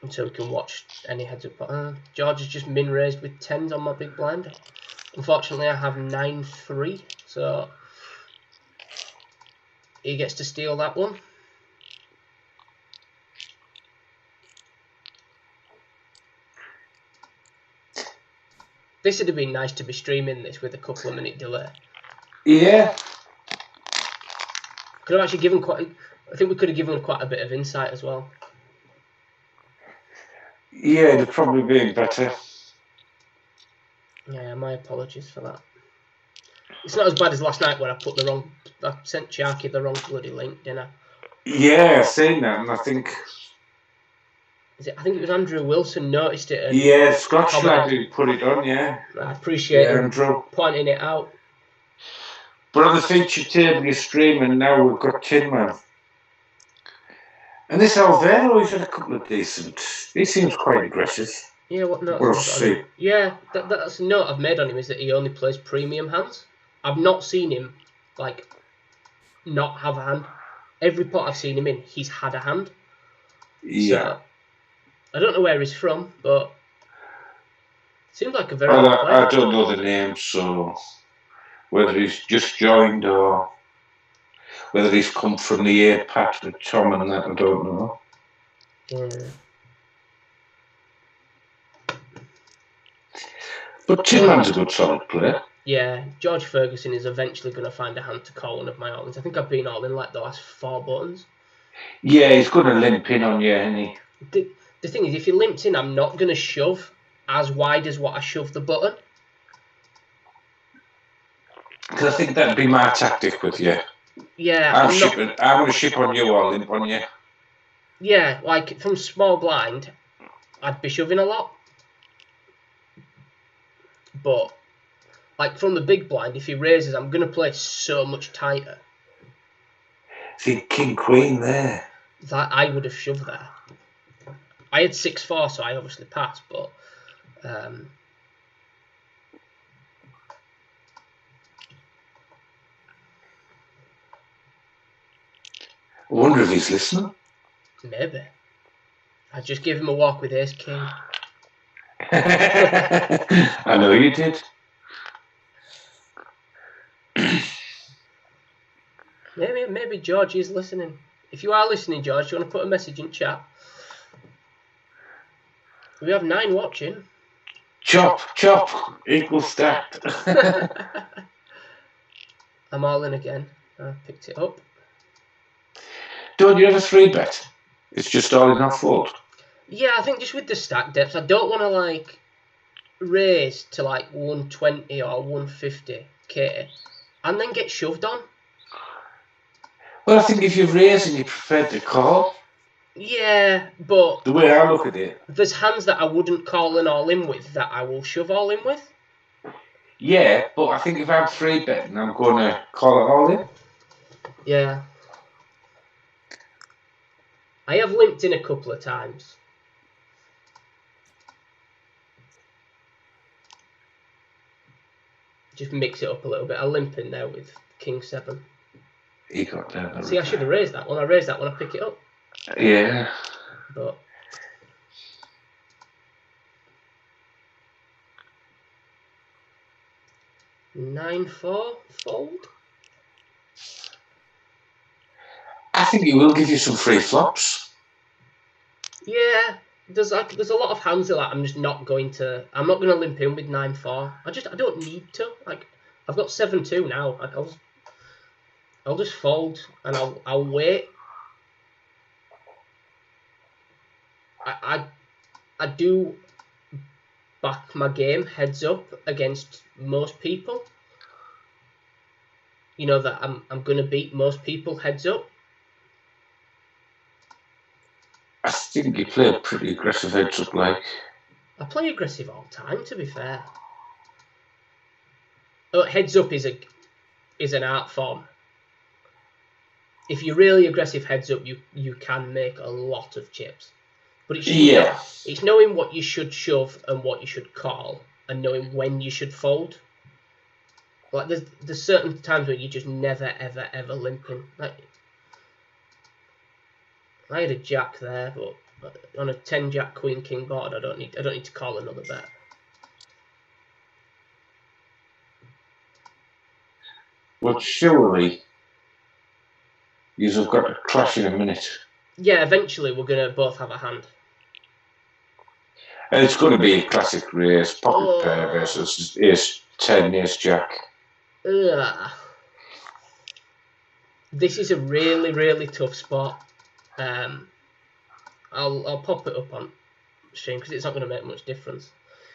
Until we can watch any heads up pot. George has just min raised with 10s on my big blind. Unfortunately, I have 9-3, so he gets to steal that one. This would have been nice to be streaming this with a couple of minute delay. Yeah. Could have actually given I think we could have given quite a bit of insight as well. Yeah, it'd probably been better. Yeah, my apologies for that. It's not as bad as last night when I sent Sharky the wrong bloody link, didn't I? Yeah, I've seen that, and I think I think it was Andrew Wilson noticed it. And yeah, Scotch lad who put it on. Yeah, I appreciate him Andrew pointing it out. But on the feature table you're streaming now, we've got Tin Man. And this Alvaro, he's had a couple of decent. He seems quite aggressive. Yeah, what note? We'll see. Yeah, that's a note I've made on him, is that he only plays premium hands. I've not seen him like not have a hand. Every pot I've seen him in, he's had a hand. Yeah. So, I don't know where he's from, but seems like a very good player. I don't know the name, so whether he's just joined or whether he's come from the APAT with Tom and that, I don't know. Yeah. But Tin Man's a good solid player. Yeah, George Ferguson is eventually going to find a hand to call one of my all-ins. I think I've been all in like the last 4 buttons. Yeah, he's going to limp in on you, isn't he? The thing is, if he limps in, I'm not going to shove as wide as what I shove the button. Because I think that'd be my tactic with you. Yeah, I'm going to ship on you or limp on you. Yeah, like from small blind, I'd be shoving a lot. But Like from the big blind, if he raises, I'm going to play so much tighter. See, king queen there. That I would have shoved there. I had 6-4, so I obviously passed, but I wonder if he's listening. maybe. I'd just give him a walk with ace king. I know you did. Maybe George is listening. If you are listening, George, do you want to put a message in chat? We have 9 watching. Chop, equal stacked. I'm all in again. I picked it up. Don't you have a 3-bet? It's just all in off fold. Yeah, I think just with the stack depths, I don't want to like raise to like 120 or 150k and then get shoved on. Well, I think if you raise and you prefer to call. Yeah, but the way I look at it, there's hands that I wouldn't call an all in with that I will shove all in with. Yeah, but I think if I'm 3-betting, I'm going to call it all in. Yeah. I have limped in a couple of times. Just mix it up a little bit. I limp in there with King 7. He got down. See, I should have raised that one. I raised that when I pick it up. Yeah. But 9-4 fold. I think he will give you some free flops. Yeah, there's a lot of hands that I'm just not going to. I'm not going to limp in with 9-4. I don't need to. Like I've got 7-2 now. Like I'll just fold and I'll wait. I do back my game heads up against most people. You know that I'm going to beat most people heads up. I think you play a pretty aggressive heads up, like. I play aggressive all the time, to be fair. Heads up is an art form. If you're really aggressive heads up, you can make a lot of chips. But it's knowing what you should shove and what you should call, and knowing when you should fold. Like there's certain times where you just never ever limping. Like I had a jack there, but on a 10 jack queen king board, I don't need to call another bet. Well, surely you've got to clash in a minute. Yeah, eventually we're gonna both have a hand. And it's going to be a classic race, pocket pair versus ace 10, ace jack. This is a really tough spot. I'll pop it up on stream because it's not going to make much difference.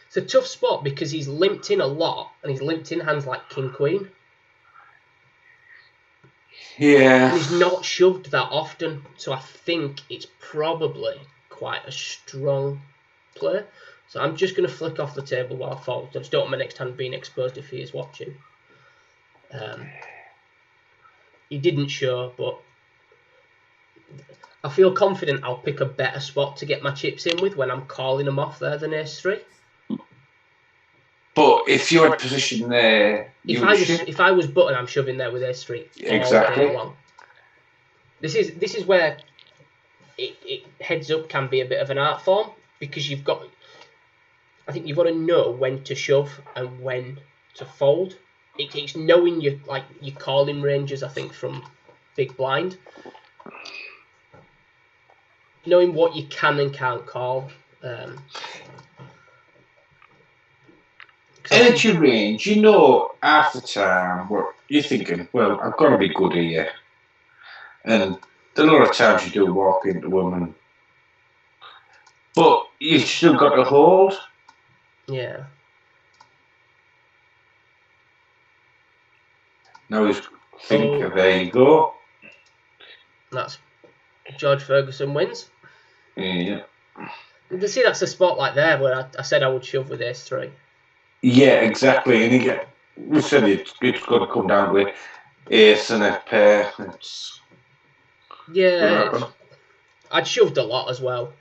It's a tough spot because he's limped in a lot and he's limped in hands like king queen. Yeah. And he's not shoved that often, so I think it's probably quite a strong play. So I'm just going to flick off the table while I fold. I just don't want my next hand being exposed if he is watching. He didn't show, but I feel confident I'll pick a better spot to get my chips in with when I'm calling them off there than ace 3. But if you had position there, if I was button, I'm shoving there with ace 3 exactly. all day long. This is where it heads up can be a bit of an art form because you've got to know when to shove and when to fold. It's knowing your calling ranges. I think from big blind, knowing what you can and can't call. Energy range, you know, half the time, what you're thinking, well, I've got to be good here. And a lot of times you do walk into women, but you've still got to hold. Yeah. Now he's thinking, there you go. That's George Ferguson wins. Yeah. You see, that's a spot like there where I said I would shove with ace 3. Yeah, exactly. And we said it's got to come down to ace and a pair. It's Yeah, gonna happen. I'd shoved a lot as well.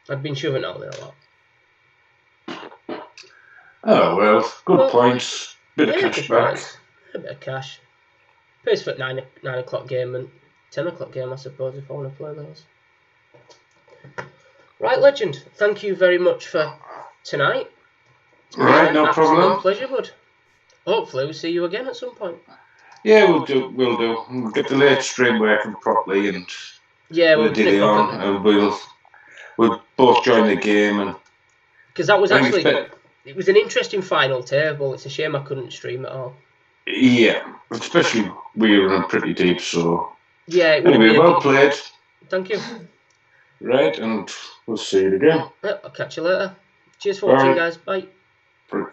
I'd been shoving out there a lot. Oh well, good Well, points. Bit of Yeah, cash good back. points. A bit of cash. Pays for 9 o'clock game and 10 o'clock game, I suppose, if I want to play those. Right, legend. Thank you very much for tonight. Right, no Absolute problem. pleasure, bud. Hopefully we'll see you again at some point. Yeah, we'll do. We'll get the late stream working properly and Yeah, we're the doing it delay on, properly. and we'll both join the game. And Because that was I think actually... it's better. It was an interesting final table. It's a shame I couldn't stream it all. Yeah, especially we were in pretty deep. So Yeah, it would have anyway, been well played. Thank you. Right, and we'll see you again. Yep, I'll catch you later. Cheers for watching, Bye. guys. Bye. Bye.